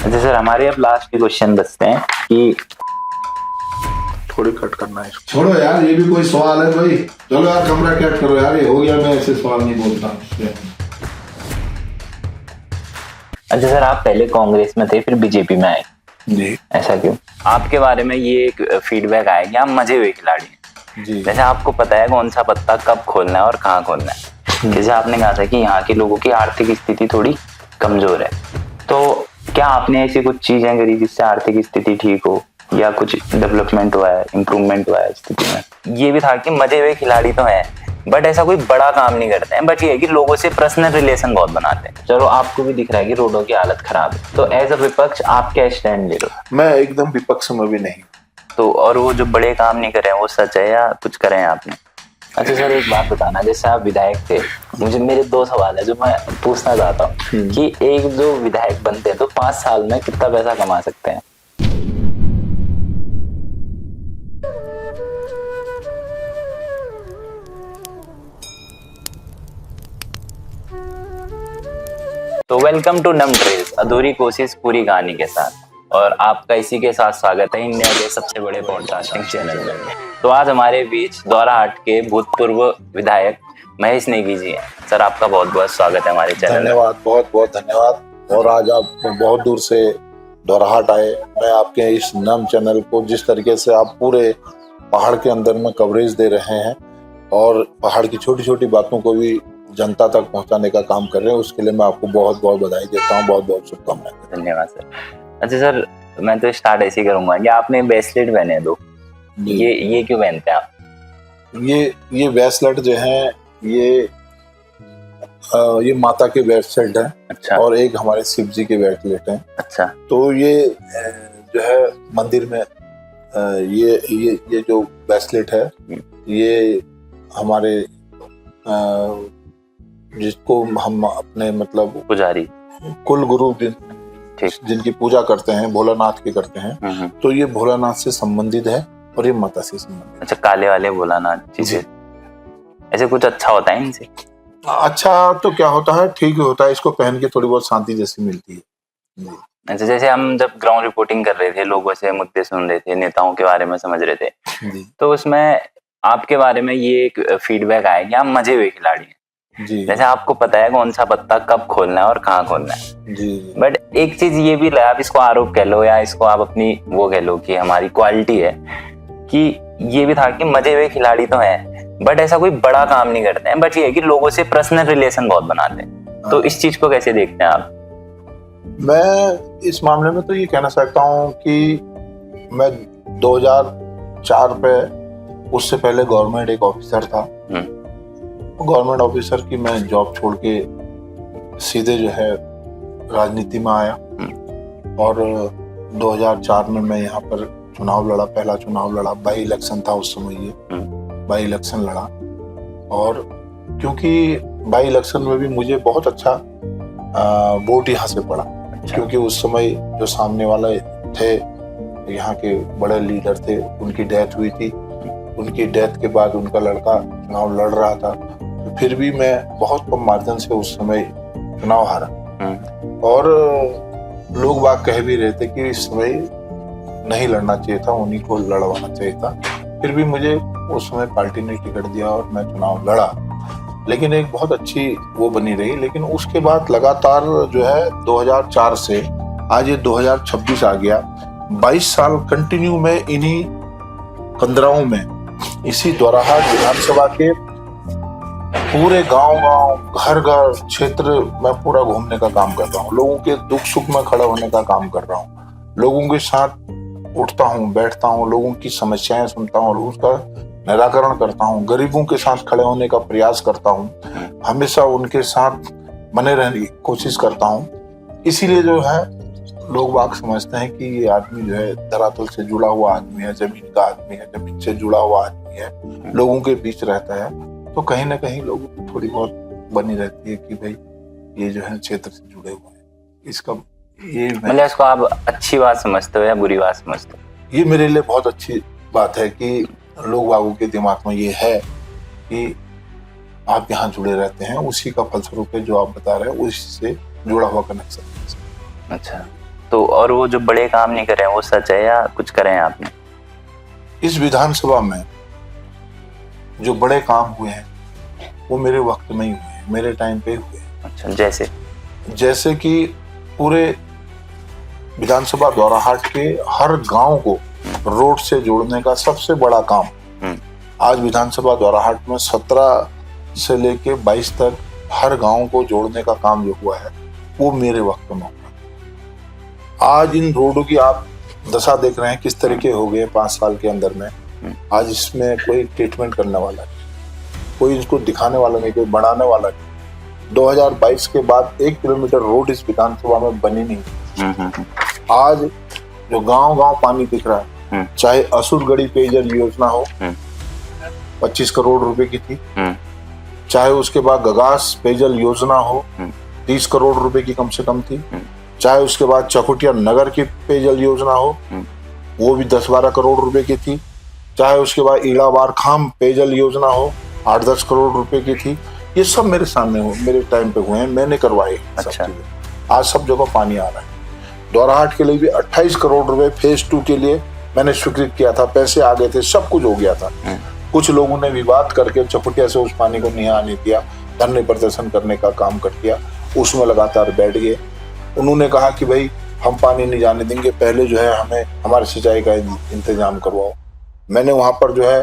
अच्छा सर, हमारे अब लास्ट के क्वेश्चन बचते हैं कि थोड़ी कट करना है इसको। छोड़ो यार, ये भी कोई सवाल है भाई? चलो यार कमरा कट करो यार, ये हो गया। मैं ऐसे सवाल नहीं बोलता। अच्छा सर, आप पहले कांग्रेस में थे फिर बीजेपी में आए, जी ऐसा क्यों? आपके बारे में ये एक फीडबैक आया कि आप मजे हुए खिलाड़ी हैं। जी जैसे आपको पता है कौन सा पत्ता कब खोलना है और कहाँ खोलना है। जैसे आपने कहा था कि यहाँ के लोगों की आर्थिक स्थिति थोड़ी कमजोर है, तो क्या आपने ऐसी कुछ चीजें करी जिससे आर्थिक स्थिति ठीक हो, या कुछ डेवलपमेंट हुआ है, इम्प्रूवमेंट हुआ है स्थिति में? ये भी था कि मजे हुए खिलाड़ी तो हैं बट ऐसा कोई बड़ा काम नहीं करते हैं, बट ये है कि लोगों से पर्सनल रिलेशन बहुत बनाते हैं। चलो, आपको भी दिख रहा है कि रोडों की हालत खराब है, तो एज अ विपक्ष आप क्या स्टैंड ले रहे हो? मैं एकदम विपक्ष में भी नहीं। तो और वो जो बड़े काम नहीं करे हैं वो सच है या कुछ करे हैं आपने? अच्छा सर, एक बात बताना, जैसे आप विधायक थे, मुझे मेरे 2 सवाल है जो मैं पूछना चाहता हूँ कि एक जो विधायक बनते हैं तो 5 साल में कितना पैसा कमा सकते हैं? तो वेलकम टू नम ट्रेल्स, अधूरी कोशिश पूरी कहानी के साथ, और आपका इसी के साथ स्वागत है इंडिया के सबसे बड़े पॉडकास्टिंग चैनल में। तो आज हमारे बीच द्वाराहाट के भूतपूर्व विधायक महेश नेगी जी हैं। सर, आपका बहुत बहुत स्वागत है हमारे चैनल में। धन्यवाद, बहुत बहुत धन्यवाद। और आज आप बहुत दूर से द्वाराहाट आए। मैं आपके इस नम चैनल को, जिस तरीके से आप पूरे पहाड़ के अंदर में कवरेज दे रहे हैं और पहाड़ की छोटी छोटी बातों को भी जनता तक पहुंचाने का काम कर रहे हैं, उसके लिए मैं आपको बहुत बहुत बधाई देता हूं, बहुत बहुत शुभकामनाएं। धन्यवाद सर। अच्छा सर, मैं तो स्टार्ट ऐसे ही करूंगा कि आपने ब्रेसलेट पहने दो, ये क्यों पहनते हैं आप? ये ब्रेसलेट जो है ये माता के ब्रेसलेट है। अच्छा। और एक हमारे शिव जी के ब्रेसलेट है। अच्छा। तो ये जो है मंदिर में ये जो ब्रेसलेट है, ये हमारे जिसको हम अपने मतलब पुजारी, कुल गुरु जिनकी पूजा करते हैं, भोलानाथ की करते हैं, तो ये भोलानाथ से संबंधित है और ये माता से संबंधित। अच्छा, काले वाले भोलानाथ जी से ऐसे कुछ अच्छा होता है इनसे? अच्छा तो क्या होता है, ठीक होता है। इसको पहन के थोड़ी बहुत शांति जैसी मिलती है। अच्छा, जैसे हम जब ग्राउंड रिपोर्टिंग कर रहे थे, लोगों से मुद्दे सुन रहे थे, नेताओं के बारे में समझ रहे थे, तो उसमें आपके बारे में ये एक फीडबैक आया कि आप मजे हुए खिलाड़ी हैं। जी। जैसे आपको पता है कौन सा पत्ता कब खोलना है और कहाँ खोलना है। जी। बट एक चीज ये भी आप इसको आरोप कह लो या इसको आप अपनी वो कह लो कि हमारी क्वालिटी है, कि ये भी था कि मजे हुए खिलाड़ी तो हैं बट ऐसा कोई बड़ा काम नहीं करते हैं, बट ये है कि लोगों से पर्सनल रिलेशन बहुत बनाते हैं। तो इस चीज को कैसे देखते हैं आप? मैं इस मामले में तो ये कहना चाहता हूँ कि मैं 2004 पे, उससे पहले गवर्नमेंट एक ऑफिसर था। गवर्नमेंट ऑफिसर की मैं जॉब छोड़ के सीधे जो है राजनीति में आया और 2004 में मैं यहाँ पर चुनाव लड़ा, पहला चुनाव लड़ा। बाई इलेक्शन था उस समय, ये बाई इलेक्शन लड़ा। और क्योंकि बाई इलेक्शन में भी मुझे बहुत अच्छा वोट यहाँ से पड़ा। क्योंकि उस समय जो सामने वाले थे, यहाँ के बड़े लीडर थे, उनकी डेथ हुई थी। उनकी डेथ के बाद उनका लड़का चुनाव लड़ रहा था, तो फिर भी मैं बहुत कम मार्जिन से उस समय चुनाव हारा। और लोग बाग कह भी रहे थे कि इस समय नहीं लड़ना चाहिए था, उन्हीं को लड़वाना चाहिए था। फिर भी मुझे उस समय पार्टी ने टिकट दिया और मैं चुनाव लड़ा, लेकिन एक बहुत अच्छी वो बनी रही। लेकिन उसके बाद लगातार जो है 2004 से आज ये 2026 आ गया, 22 साल कंटिन्यू में इन्हीं कंदराओं में, इसी द्वाराहाट विधानसभा के पूरे गांव घर घर क्षेत्र में पूरा घूमने का काम कर रहा हूँ। लोगों के दुख सुख में खड़ा होने का काम कर रहा हूँ। लोगों के साथ उठता हूँ, बैठता हूँ, लोगों की समस्याएं सुनता हूँ और उसका निराकरण करता हूँ। गरीबों के साथ खड़े होने का प्रयास करता हूँ, हमेशा उनके साथ बने रहने की कोशिश करता हूँ। इसीलिए जो है लोग बाग समझते हैं कि ये आदमी जो है धरातल से जुड़ा हुआ आदमी है, जमीन का आदमी है, जमीन से जुड़ा हुआ आदमी है, लोगों के बीच रहता है। तो कहीं ना कहीं लोगों को थोड़ी बहुत बनी रहती है कि भाई ये जो है क्षेत्र से जुड़े हुए हैं। इसका ये मतलब इसको आप अच्छी बात समझते हो या बुरी बात समझते हो? ये मेरे लिए बहुत अच्छी बात है कि लोग बागों के दिमाग में ये है कि आप यहाँ जुड़े रहते हैं, उसी का फलस्वरूप जो आप बता रहे हैं उसी से जुड़ा हुआ कनेक्शन। अच्छा, तो और वो जो बड़े काम नहीं करे हैं वो सच है या कुछ करे हैं आपने? इस विधानसभा में जो बड़े काम हुए हैं वो मेरे वक्त में ही हुए हैं, मेरे टाइम पे हुए हैं। अच्छा, जैसे कि पूरे विधानसभा द्वाराहाट के हर गांव को रोड से जोड़ने का सबसे बड़ा काम आज विधानसभा द्वाराहाट में 17 से लेके 22 तक हर गांव को जोड़ने का काम जो हुआ है वो मेरे वक्त में हुआ। आज इन रोडों की आप दशा देख रहे हैं किस तरीके हो गए 5 साल के अंदर में। आज इसमें कोई ट्रीटमेंट करने वाला नहीं, कोई इसको दिखाने वाला नहीं, कोई बढ़ाने वाला नहीं। 2022 के बाद 1 किलोमीटर रोड इस विधानसभा में बनी नहीं। आज जो गांव-गांव पानी दिख रहा है, चाहे असुरगढ़ी पेयजल योजना हो 25 करोड़ रुपए की थी, चाहे उसके बाद गगास पेयजल योजना हो 30 करोड़ रुपए की कम से कम थी, चाहे उसके बाद चकुटिया नगर की पेयजल योजना हो वो भी 10-12 करोड़ रुपए की थी, चाहे उसके बाद ईड़ावार खाम पेयजल योजना हो 8-10 करोड़ रुपए की थी। ये सब मेरे सामने हो, मेरे टाइम पे हुए हैं, मैंने करवाए। अच्छा। आज सब जगह पानी आ रहा है। द्वाराहाट के लिए भी 28 करोड़ रुपए फेज 2 के लिए मैंने स्वीकृत किया था, पैसे आ गए थे, सब कुछ हो गया था। कुछ लोगों ने विवाद करके चकुटिया से उस पानी को नहीं आने दिया, धरने प्रदर्शन करने का काम कर दिया, उसमें लगातार बैठ गए। उन्होंने कहा कि भाई हम पानी नहीं जाने देंगे, पहले जो है हमें हमारे सिंचाई का इंतजाम करवाओ। मैंने वहां पर जो है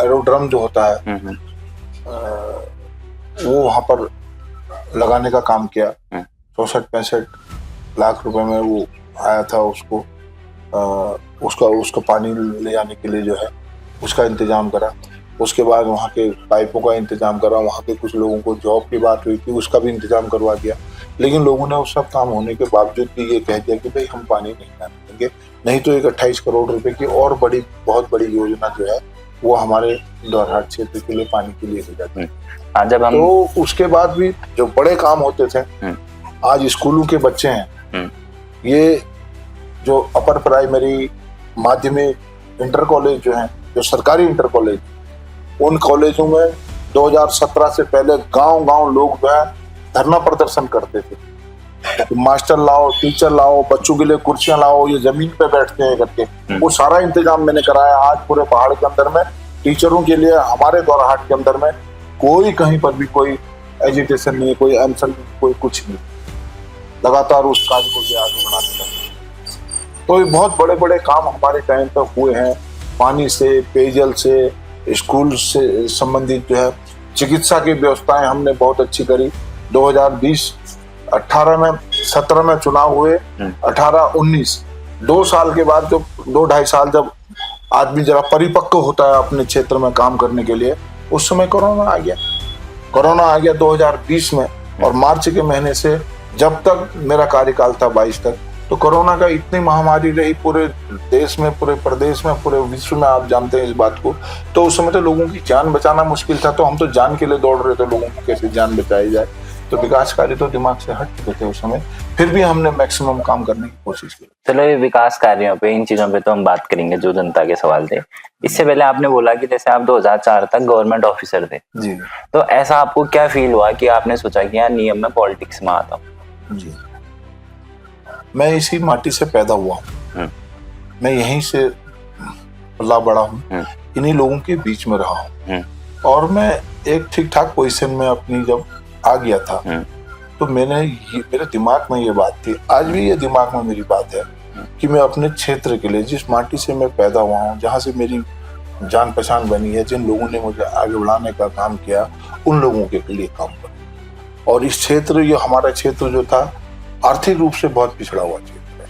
एरोड्रम जो होता है वो वहां पर लगाने का काम किया। 64-65 लाख रुपए में वो आया था, उसका पानी ले जाने के लिए जो है उसका इंतजाम करा। उसके बाद वहाँ के पाइपों का इंतजाम करा, वहाँ के कुछ लोगों को जॉब की बात हुई थी उसका भी इंतजाम करवा दिया। लेकिन लोगों ने उस सब काम होने के बावजूद भी ये कह दिया कि भाई हम पानी नहीं जाने देंगे, नहीं तो एक 28 करोड़ रुपए की और बहुत बड़ी योजना जो है वो हमारे द्वाराहाट क्षेत्र के लिए पानी के लिए हो जाती है। जब हम तो उसके बाद भी जो बड़े काम होते थे, आज स्कूलों के बच्चे हैं, ये जो अपर प्राइमरी माध्यमिक इंटर कॉलेज जो है, जो सरकारी इंटर कॉलेज, उन कॉलेजों में 2017 से पहले गांव-गांव लोग जो है धरना प्रदर्शन करते थे, तो मास्टर लाओ, टीचर लाओ, बच्चों के लिए कुर्सियां लाओ, ये जमीन पे बैठते हैं करके। वो सारा इंतजाम मैंने कराया। आज पूरे पहाड़ के अंदर में टीचरों के लिए हमारे द्वाराहाट के अंदर में कोई कहीं पर भी कोई एजिटेशन नहीं है, कोई अनशन, कोई कुछ नहीं, लगातार उस कार्य को आगे बढ़ाते हैं। तो ये बहुत बड़े बड़े काम हमारे टाइम पर हुए हैं, पानी से, पेयजल से, स्कूल से संबंधित जो है चिकित्सा की व्यवस्थाएं हमने बहुत अच्छी करी। 2018 में 17 में चुनाव हुए, 18-19 2 साल के बाद, जब 2-2.5 साल जब आदमी जरा परिपक्व होता है अपने क्षेत्र में काम करने के लिए, उस समय कोरोना आ गया 2020 में। और मार्च के महीने से जब तक मेरा कार्यकाल था 22 तक, तो कोरोना का इतनी महामारी रही पूरे देश में, पूरे प्रदेश में, पूरे विश्व में, आप जानते हैं इस बात को। तो उस समय तो लोगों की जान बचाना मुश्किल था, तो हम तो जान के लिए दौड़ रहे थे, लोगों की कैसे जान बचाई जाए। तो विकास कार्य तो दिमाग से हट चुके थे उस समय, फिर भी हमने मैक्सिमम काम करने की कोशिश की। चलो ये विकास कार्यों पे, इन चीजों पे तो हम बात करेंगे जो जनता के सवाल थे। इससे पहले आपने बोला कि जैसे आप 2004 तक गवर्नमेंट ऑफिसर थे जी, तो ऐसा आपको क्या फील हुआ कि आपने सोचा कि यार नियम में पॉलिटिक्स में आता हूँ? जी, मैं इसी माटी से पैदा हुआ हूँ, मैं यहीं से पला बड़ा हूँ, इन्हीं लोगों के बीच में रहा हूँ, और मैं एक ठीक ठाक पोजीशन में अपनी जब आ गया था, तो मेरे दिमाग में ये बात थी, आज भी ये दिमाग में मेरी बात है कि मैं अपने क्षेत्र के लिए, जिस माटी से मैं पैदा हुआ हूँ, जहाँ से मेरी जान पहचान बनी है, जिन लोगों ने मुझे आगे बढ़ाने का काम किया, उन लोगों के लिए काम करूँ। और इस क्षेत्र, ये हमारा क्षेत्र जो था, आर्थिक रूप से बहुत पिछड़ा हुआ क्षेत्र है।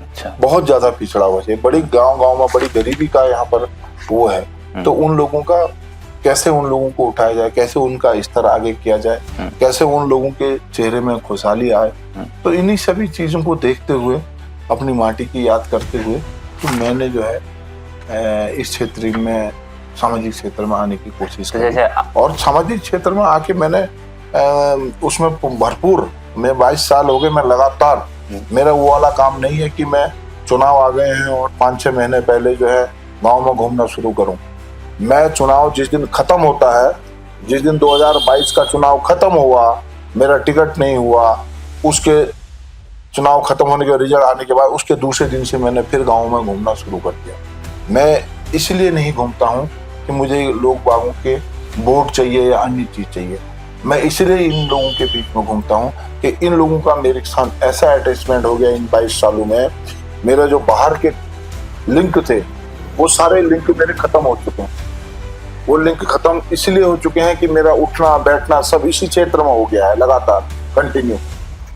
अच्छा। बहुत ज्यादा पिछड़ा हुआ क्षेत्र, बड़ी गांव में बड़ी गरीबी का यहाँ पर वो है। तो उन लोगों का कैसे, उन लोगों को उठाया जाए, कैसे उनका स्तर आगे किया जाए, कैसे उन लोगों के चेहरे में खुशहाली आए, तो इन्हीं सभी चीजों को देखते हुए, अपनी माटी की याद करते हुए, तो मैंने जो है इस क्षेत्र में, सामाजिक क्षेत्र में आने की कोशिश की। और सामाजिक क्षेत्र में आके मैंने उसमें भरपूर, मैं 22 साल हो गए, मैं लगातार, मेरा वो वाला काम नहीं है कि मैं चुनाव आ गए हैं और 5-6 महीने पहले जो है गांव में घूमना शुरू करूं। मैं चुनाव जिस दिन खत्म होता है, जिस दिन 2022 का चुनाव खत्म हुआ, मेरा टिकट नहीं हुआ, उसके चुनाव खत्म होने के रिजल्ट आने के बाद उसके दूसरे दिन से मैंने फिर गाँव में घूमना शुरू कर दिया। मैं इसलिए नहीं घूमता हूँ कि मुझे लोग बागों के वोट चाहिए या अन्य चीज चाहिए। मैं इसलिए इन लोगों के बीच में घूमता हूँ कि इन लोगों का मेरे साथ ऐसा अटैचमेंट हो गया इन 22 सालों में। मेरा जो बाहर के लिंक थे वो सारे लिंक मेरे खत्म हो चुके हैं। वो लिंक खत्म इसलिए हो चुके हैं कि मेरा उठना बैठना सब इसी क्षेत्र में हो गया है लगातार कंटिन्यू।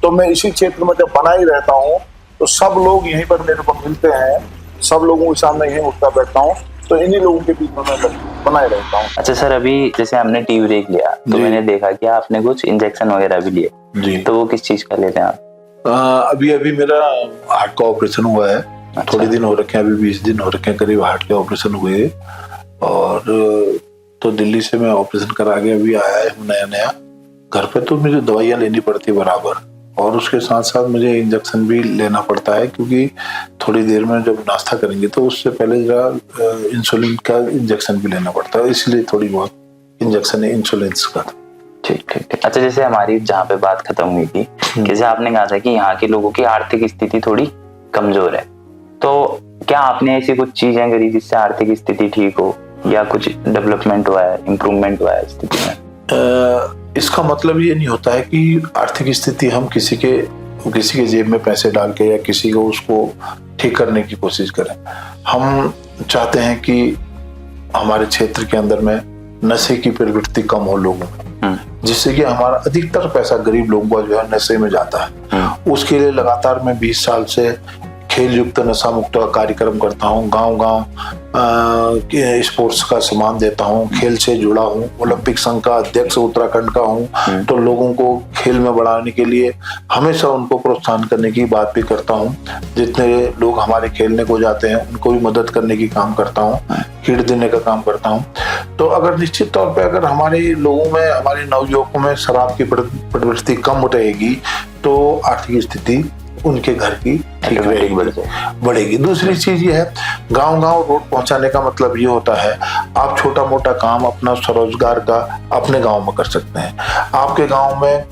तो मैं इसी क्षेत्र में जब बना ही रहता हूँ तो सब लोग यहीं पर मेरे को मिलते हैं, सब लोगों के सामने यहीं उठता बैठता हूँ, तो इन्हीं लोगों के बीच में मैं बनाए रहता हूँ। अच्छा सर, अभी जैसे हमने टी ब्रेक लिया तो मैंने देखा कि आपने कुछ इंजेक्शन वगैरह भी लिए जी, तो वो किस चीज का लेते हैं आप? अभी मेरा हार्ट का ऑपरेशन हुआ है। अच्छा। थोड़े दिन हो रखे हैं, अभी 20 दिन हो रखे हैं करीब हार्ट के ऑपरेशन हुए। और तो दिल्ली से मैं ऑपरेशन करा के अभी आया हूँ नया घर पे, तो मुझे दवाइयाँ लेनी पड़ती बराबर, और उसके साथ साथ मुझे इंजेक्शन भी लेना पड़ता है, क्योंकि थोड़ी देर में जब नाश्ता करेंगे तो उससे पहले जरा इंसुलिन का इंजेक्शन भी लेना पड़ता है, इसलिए थोड़ी बहुत इंजेक्शन है इंसुलिन का। ठीक। अच्छा, जैसे हमारी जहाँ पे बात खत्म हुई थी, जैसे आपने कहा था कि यहाँ के लोगों की आर्थिक स्थिति थोड़ी कमजोर है, तो क्या आपने ऐसी कुछ चीजें करी जिससे आर्थिक स्थिति ठीक हो, या कुछ डेवलपमेंट हुआ है, इम्प्रूवमेंट हुआ है स्थिति में? इसका मतलब ये नहीं होता है कि आर्थिक स्थिति हम किसी के जेब में पैसे डाल के या किसी को उसको ठीक करने की कोशिश करें। हम चाहते हैं कि हमारे क्षेत्र के अंदर में नशे की प्रवृत्ति कम हो लोगों में, जिससे कि हमारा अधिकतर पैसा गरीब लोगों का जो है नशे में जाता है। उसके लिए लगातार मैं 20 साल से खेल युक्त नशा मुक्त का कार्यक्रम करता हूँ। गांव स्पोर्ट्स का सामान देता हूँ, खेल से जुड़ा हूँ, ओलंपिक संघ का अध्यक्ष उत्तराखंड का हूँ। तो लोगों को खेल में बढ़ाने के लिए हमेशा उनको प्रोत्साहन करने की बात भी करता हूँ। जितने लोग हमारे खेलने को जाते हैं उनको भी मदद करने की काम करता हूँ, किट देने का काम करता हूँ। तो अगर निश्चित तौर पे अगर हमारे लोगों में, हमारे नवयुवकों में शराब की प्रवृत्ति कम रहेगी तो आर्थिक स्थिति उनके घर की ठीक रहेगी, बढ़ेगी। दूसरी चीज ये है, गांव रोड पहुंचाने का मतलब ये होता है आप छोटा मोटा काम अपना स्वरोजगार का अपने गांव में कर सकते हैं। आपके गांव में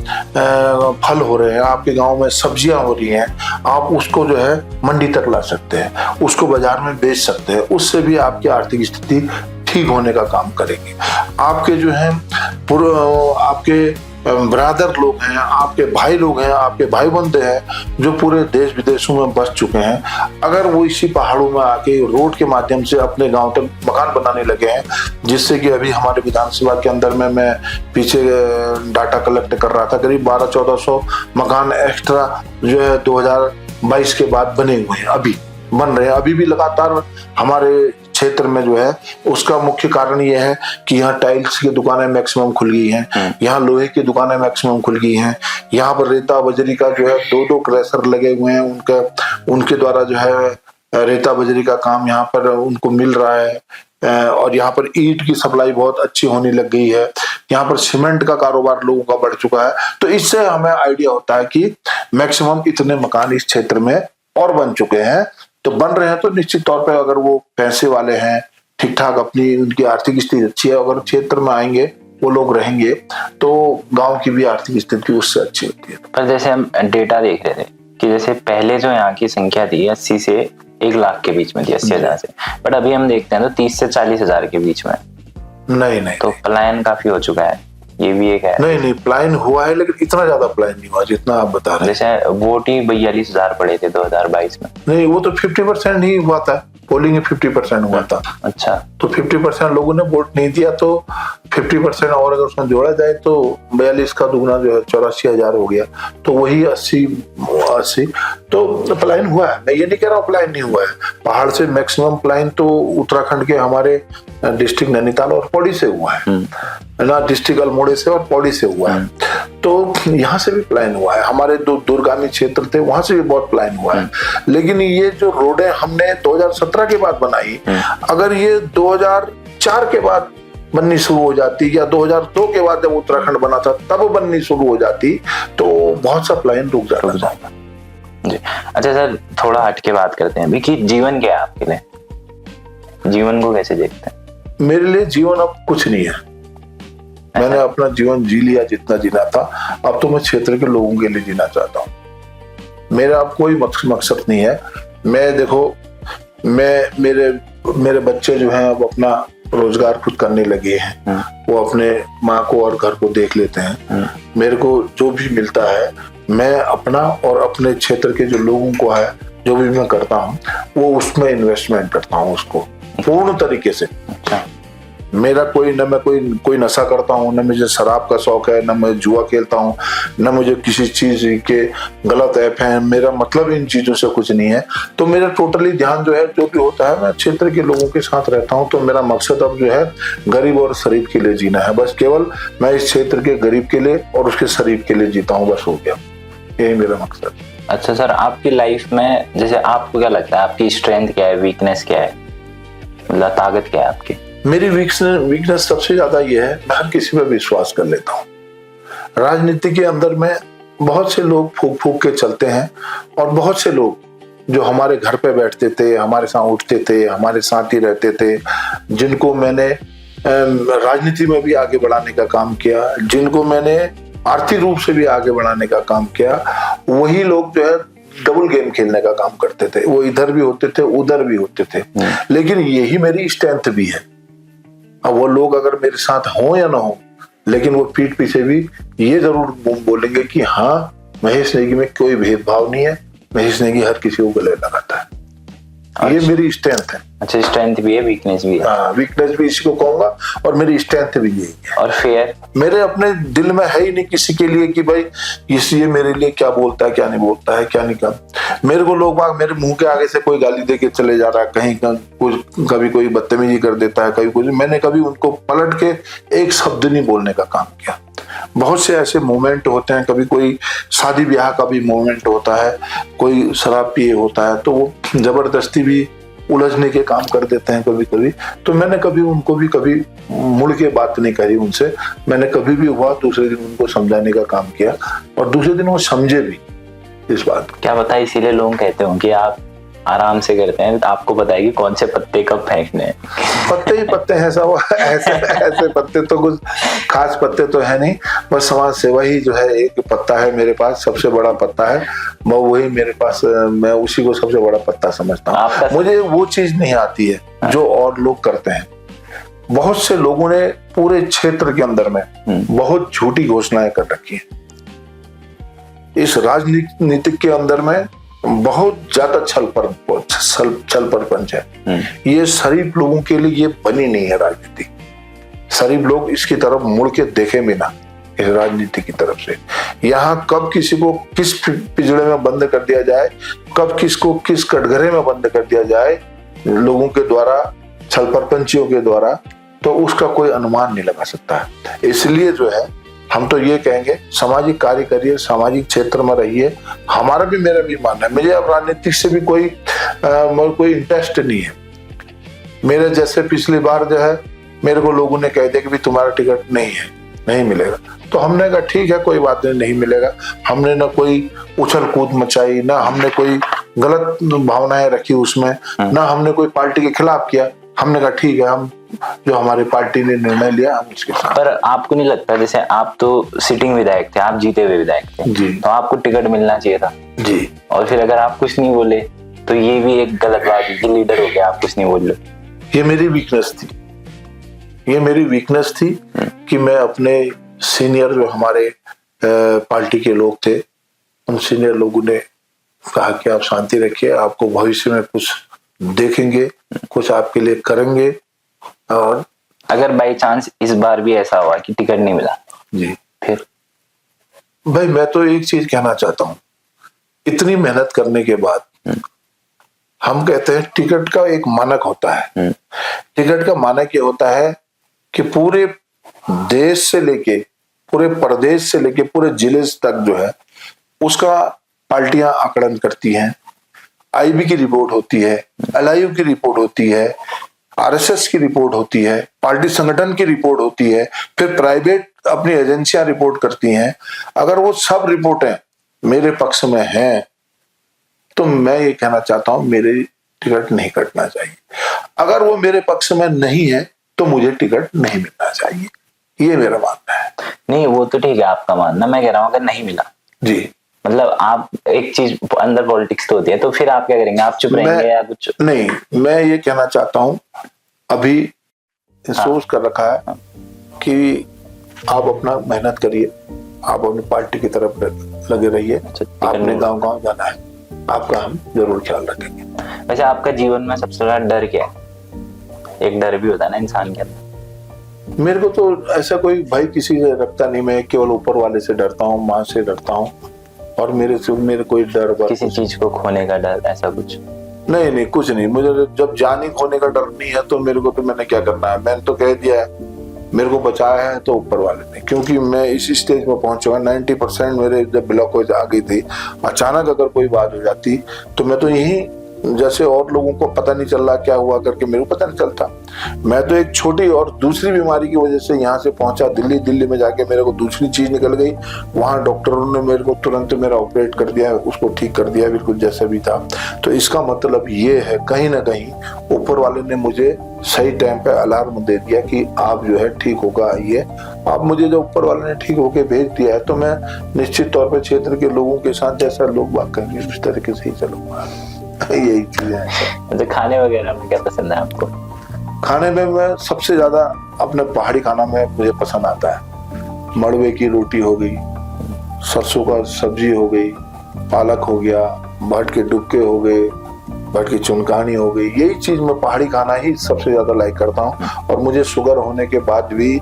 फल हो रहे हैं, आपके गांव में सब्जियां हो रही हैं, आप उसको जो है मंडी तक ला सकते हैं, उसको बाजार में बेच सकते हैं। उससे भी आपकी आर्थिक स्थिति ठीक होने का काम करेंगे। आपके जो है आपके ब्रादर लोग हैं, आपके भाई लोग हैं, आपके भाई बंधु हैं जो पूरे देश विदेशों में बस चुके हैं, अगर वो इसी पहाड़ों में आके रोड के माध्यम से अपने गांव तक मकान बनाने लगे हैं, जिससे कि अभी हमारे विधानसभा के अंदर में मैं पीछे डाटा कलेक्ट कर रहा था, करीब 1200-1400 मकान एक्स्ट्रा जो है 2022 के बाद बने हुए हैं, अभी बन रहे हैं। अभी भी लगातार हमारे क्षेत्र में जो है उसका मुख्य कारण ये है कि यहाँ टाइल्स की दुकानें मैक्सिमम खुल गई हैं, यहाँ लोहे की दुकानें मैक्सिमम खुल गई हैं, यहाँ पर रेता बजरी का जो है 2-2 क्रैशर लगे हुए हैं, उनके द्वारा जो है रेता बजरी का काम यहाँ पर उनको मिल रहा है। और यहाँ पर ईंट की सप्लाई बहुत अच्छी होने लग गई है, यहाँ पर सीमेंट का कारोबार लोगों का बढ़ चुका है। तो इससे हमें आइडिया होता है कि मैक्सिमम इतने मकान इस क्षेत्र में और बन चुके हैं। तो बन रहे हैं तो निश्चित तौर पे अगर वो पैसे वाले हैं, ठीक ठाक अपनी उनकी आर्थिक स्थिति अच्छी है, अगर क्षेत्र में आएंगे वो लोग रहेंगे तो गांव की भी आर्थिक स्थिति उससे अच्छी होती है। पर जैसे हम डेटा देख रहे थे कि जैसे पहले जो यहाँ की संख्या थी 80 से 1 लाख के बीच में थी, 80,000 से, बट अभी हम देखते हैं तो 30 से 40,000 के बीच में। नहीं तो पलायन काफी हो चुका है, ये भी एक है। नहीं पलायन हुआ है, लेकिन इतना ज्यादा पलायन नहीं हुआ जितना आप बता रहे हैं। जैसे वोट ही 42,000 पड़े थे 2022 में। नहीं, वो तो 50% ही हुआ था, पोलिंग 50% हुआ था। अच्छा, तो 50% लोगों ने वोट नहीं दिया, तो 50% और अगर उसमें जोड़ा जाए तो 42 का दुगना जो है 84,000 हो गया, तो वही 80। तो पलायन हुआ है, मैं ये नहीं कह रहा हूँ पलायन नहीं हुआ है। पहाड़ से मैक्सिमम पलायन तो उत्तराखंड के हमारे डिस्ट्रिक्ट नैनीताल और पौड़ी से हुआ है ना, डिस्ट्रिक्ट अल्मोड़े से और पौड़ी से हुआ है। तो यहाँ से भी पलायन हुआ है, हमारे दूरगामी क्षेत्र थे वहां से भी बहुत पलायन हुआ है। लेकिन ये जो रोडें हमने 2017 के बाद बनाई, अगर ये 2004 के बाद बननी शुरू हो जाती या 2002 के बाद जब उत्तराखंड बना था तब बननी शुरू हो जाती तो बहुत सा पलायन रुक जाता जी। अच्छा सर, थोड़ा हट के बात करते हैं अभी कि जीवन क्या है आपके लिए, जीवन को कैसे देखते हैं? मेरे लिए जीवन अब कुछ नहीं है। मैंने अपना जीवन जी लिया जितना जीना था। अब तो मैं क्षेत्र के लोगों के लिए जीना चाहता हूँ। मेरा अब कोई मकसद नहीं है। मैं देखो, मेरे बच्चे जो हैं अब अपना रोजगार खुद करने लगे हैं। वो अपने माँ को और घर को देख लेते हैं। मेरे को जो भी मिलता है मैं अपना और अपने क्षेत्र के जो लोगों को है जो भी मैं करता हूँ वो उसमें इन्वेस्टमेंट करता हूँ उसको पूर्ण तरीके से। मेरा कोई नशा करता हूँ, न मुझे शराब का शौक है, न मैं जुआ खेलता हूँ, न मुझे किसी चीज के गलत ऐप है। मेरा मतलब इन चीजों से कुछ नहीं है। तो मेरा टोटली ध्यान जो है जो भी होता है मैं क्षेत्र के लोगों के साथ रहता हूँ। तो मेरा मकसद अब जो है गरीब और शरीफ के लिए जीना है। बस केवल मैं इस क्षेत्र के गरीब के लिए और उसके शरीफ के लिए जीता हूँ, बस हो गया। यही मेरा मकसद। अच्छा सर, आपकी लाइफ में जैसे आपको क्या लगता है, आपकी स्ट्रेंथ क्या है, वीकनेस क्या है, मतलब ताकत क्या है आपकी? मेरी वीकनेस सबसे ज्यादा ये है, मैं हर किसी पर विश्वास कर लेता हूँ। राजनीति के अंदर में बहुत से लोग फूक फूक के चलते हैं और बहुत से लोग जो हमारे घर पे बैठते थे, हमारे साथ उठते थे, हमारे साथ ही रहते थे, जिनको मैंने राजनीति में भी आगे बढ़ाने का काम किया, जिनको मैंने आर्थिक रूप से भी आगे बढ़ाने का काम किया, वही लोग जो है डबल गेम खेलने का काम करते थे। वो इधर भी होते थे, उधर भी होते थे। लेकिन यही मेरी स्ट्रेंथ भी है। अब वो लोग अगर मेरे साथ हो या ना हो, लेकिन वो पीठ पीछे भी ये जरूर बोलेंगे कि हाँ, महेश नेगी में कोई भेदभाव नहीं है, महेश नेगी हर किसी को गले लगाता है। ये मेरी स्ट्रेंथ है। अच्छा, स्ट्रेंथ भी है, वीकनेस भी है। हाँ, वीकनेस भी इसी को कहूंगा और मेरी स्ट्रेंथ भी यही है। और फेयर मेरे अपने दिल में है ही नहीं किसी के लिए कि भाई ये मेरे लिए क्या बोलता है, क्या नहीं बोलता है, क्या नहीं कर। मेरे को लोग मेरे मुंह के आगे से कोई गाली दे के चले जा रहा है, कहीं कभी कोई बदतमीजी कर देता है, कभी कुछ, मैंने कभी उनको पलट के एक शब्द नहीं बोलने का काम किया। बहुत से ऐसे मोमेंट होते हैं, कभी कोई शादी ब्याह का भी मोमेंट होता है, कोई शराब पिए होता है, तो वो जबरदस्ती भी उलझने के काम कर देते हैं कभी कभी। तो मैंने कभी उनको भी कभी मुड़ के बात नहीं करी उनसे। मैंने कभी भी हुआ दूसरे दिन उनको समझाने का काम किया और दूसरे दिन वो समझे भी इस बात। क्या पता इसीलिए लोग कहते हो कि आप आराम से करते हैं, तो आपको पता है कि कौन से पत्ते कब फेंकने हैं। पत्ते ही पत्ते हैं सब। ऐसे पत्ते तो कुछ खास पत्ते तो है नहीं, बस समाज सेवा ही जो है एक पत्ता है मेरे पास, सबसे बड़ा पत्ता है वो, वही मेरे पास, मैं उसी को सबसे बड़ा पत्ता समझता हूँ। मुझे वो चीज नहीं आती है जो और लोग करते हैं। बहुत से लोगों ने पूरे क्षेत्र के अंदर में बहुत झूठी घोषणाएं कर रखी है। इस राजनीतिक के अंदर में बहुत ज्यादा छल प्रपंच है। ये शरीफ लोगों के लिए ये बनी नहीं है राजनीति। शरीफ लोग इसकी तरफ मुड़ के देखे भी ना, इस राजनीति की तरफ से। यहाँ कब किसी को किस पिंजड़े में बंद कर दिया जाए, कब किसको किस कटघरे में बंद कर दिया जाए लोगों के द्वारा, छल प्रपंचियों के द्वारा, तो उसका कोई अनुमान नहीं लगा सकता है। इसलिए जो है हम तो ये कहेंगे, सामाजिक कार्य करिए, सामाजिक क्षेत्र में रहिए। हमारा भी, मेरा भी मानना है, मुझे अब राजनीतिक से भी कोई इंटरेस्ट नहीं है। मेरे जैसे पिछली बार जो है मेरे को लोगों ने कह दिया कि भी तुम्हारा टिकट नहीं है, नहीं मिलेगा। तो हमने कहा ठीक है, कोई बात नहीं मिलेगा। हमने ना कोई उछल कूद मचाई, ना हमने कोई गलत भावनाएं रखी उसमें, ना हमने कोई पार्टी के खिलाफ किया। हमने कहा ठीक है, हम जो हमारी पार्टी ने निर्णय लिया हम उसके साथ। पर आपको नहीं लगता, जैसे आप तो सिटिंग विधायक थे, आप जीते हुए विधायक थे जी, तो आपको टिकट मिलना चाहिए था जी। और फिर अगर आप कुछ नहीं बोले तो ये भी एक गलत बात है कि लीडर हो गया, आप कुछ नहीं बोल रहे। ये मेरी वीकनेस थी कि मैं अपने सीनियर जो हमारे पार्टी के लोग थे, उन सीनियर लोगों ने कहा कि आप शांति रखिए, आपको भविष्य में कुछ देखेंगे, कुछ आपके लिए करेंगे। और अगर बाई चांस इस बार भी ऐसा हुआ कि टिकट नहीं मिला जी, फिर भाई मैं तो एक चीज कहना चाहता हूँ, इतनी मेहनत करने के बाद हम कहते हैं टिकट का एक मानक होता है। टिकट का मानक ये होता है कि पूरे देश से लेके, पूरे प्रदेश से लेके पूरे जिले तक जो है उसका पार्टियां आकलन करती हैं। आईबी की रिपोर्ट होती है, एलआईयू की रिपोर्ट होती है, आरएसएस की रिपोर्ट होती है, पार्टी संगठन की रिपोर्ट होती है, फिर प्राइवेट अपनी एजेंसियां रिपोर्ट करती हैं। अगर वो सब रिपोर्टें मेरे पक्ष में हैं तो मैं ये कहना चाहता हूं मेरे टिकट नहीं कटना चाहिए। अगर वो मेरे पक्ष में नहीं है तो मुझे टिकट नहीं मिलना चाहिए। ये मेरा मानना है। नहीं वो तो ठीक है आपका मानना, मैं कह रहा हूँ अगर नहीं मिला जी, मतलब आप एक चीज अंदर पॉलिटिक्स तो होती है, तो फिर आप क्या करेंगे, आप चुप रहेंगे या कुछ? नहीं, मैं ये कहना चाहता हूँ, अभी सोच कर रखा है कि आप अपना मेहनत करिए, आप अपनी पार्टी की तरफ लगे रहिए, आपने गांव-गांव जाना है, आपका हम जरूर ख्याल रखेंगे। वैसे आपका जीवन में सबसे बड़ा डर क्या है? एक डर भी होता है ना इंसान के अंदर। मेरे को तो ऐसा कोई भाई किसी से रखता नहीं, मैं केवल ऊपर वाले से डरता हूँ, माँ से डरता हूँ, और मेरे कोई डर किसी चीज को खोने का डर ऐसा कुछ? नहीं, कुछ नहीं। मुझे जब जान ही खोने का डर नहीं है तो मेरे को तो मैंने क्या करना है, मैंने तो कह दिया है, मेरे को बचाया है तो ऊपर वाले ने, क्योंकि मैं इस स्टेज में पहुंच चुका। 90% मेरे जब ब्लॉक हो आ गई थी, अचानक अगर कोई बात हो जाती तो मैं तो यही, जैसे और लोगों को पता नहीं चल रहा क्या हुआ करके, मेरे को पता नहीं चलता। मैं तो एक छोटी और दूसरी बीमारी की वजह से यहाँ से पहुंचा दिल्ली में जाके मेरे को दूसरी चीज निकल गई, वहां डॉक्टरों ने मेरे को तुरंत मेरा ऑपरेट कर दिया, उसको ठीक कर दिया बिल्कुल जैसा भी था। तो इसका मतलब ये है कहीं ना कहीं ऊपर वाले ने मुझे सही टाइम पे अलार्म दे दिया कि आप जो है ठीक होगा आइए। आप मुझे जब ऊपर वाले ने ठीक होके भेज दिया है तो मैं निश्चित तौर पर क्षेत्र के लोगों के साथ जैसा लोग बात करेंगे उस तरीके से ही चलूंगा। यही चीज है। तो खाने वगैरह में क्या पसंद है आपको? खाने में मैं सबसे ज्यादा अपने पहाड़ी खाना में मुझे पसंद आता है। मड़वे की रोटी हो गई, सरसों का सब्जी हो गई, पालक हो गया, भट के डुबके हो गए, भट की चुनकानी हो गई, यही चीज मैं पहाड़ी खाना ही सबसे ज्यादा लाइक करता हूँ। और मुझे शुगर होने के बाद भी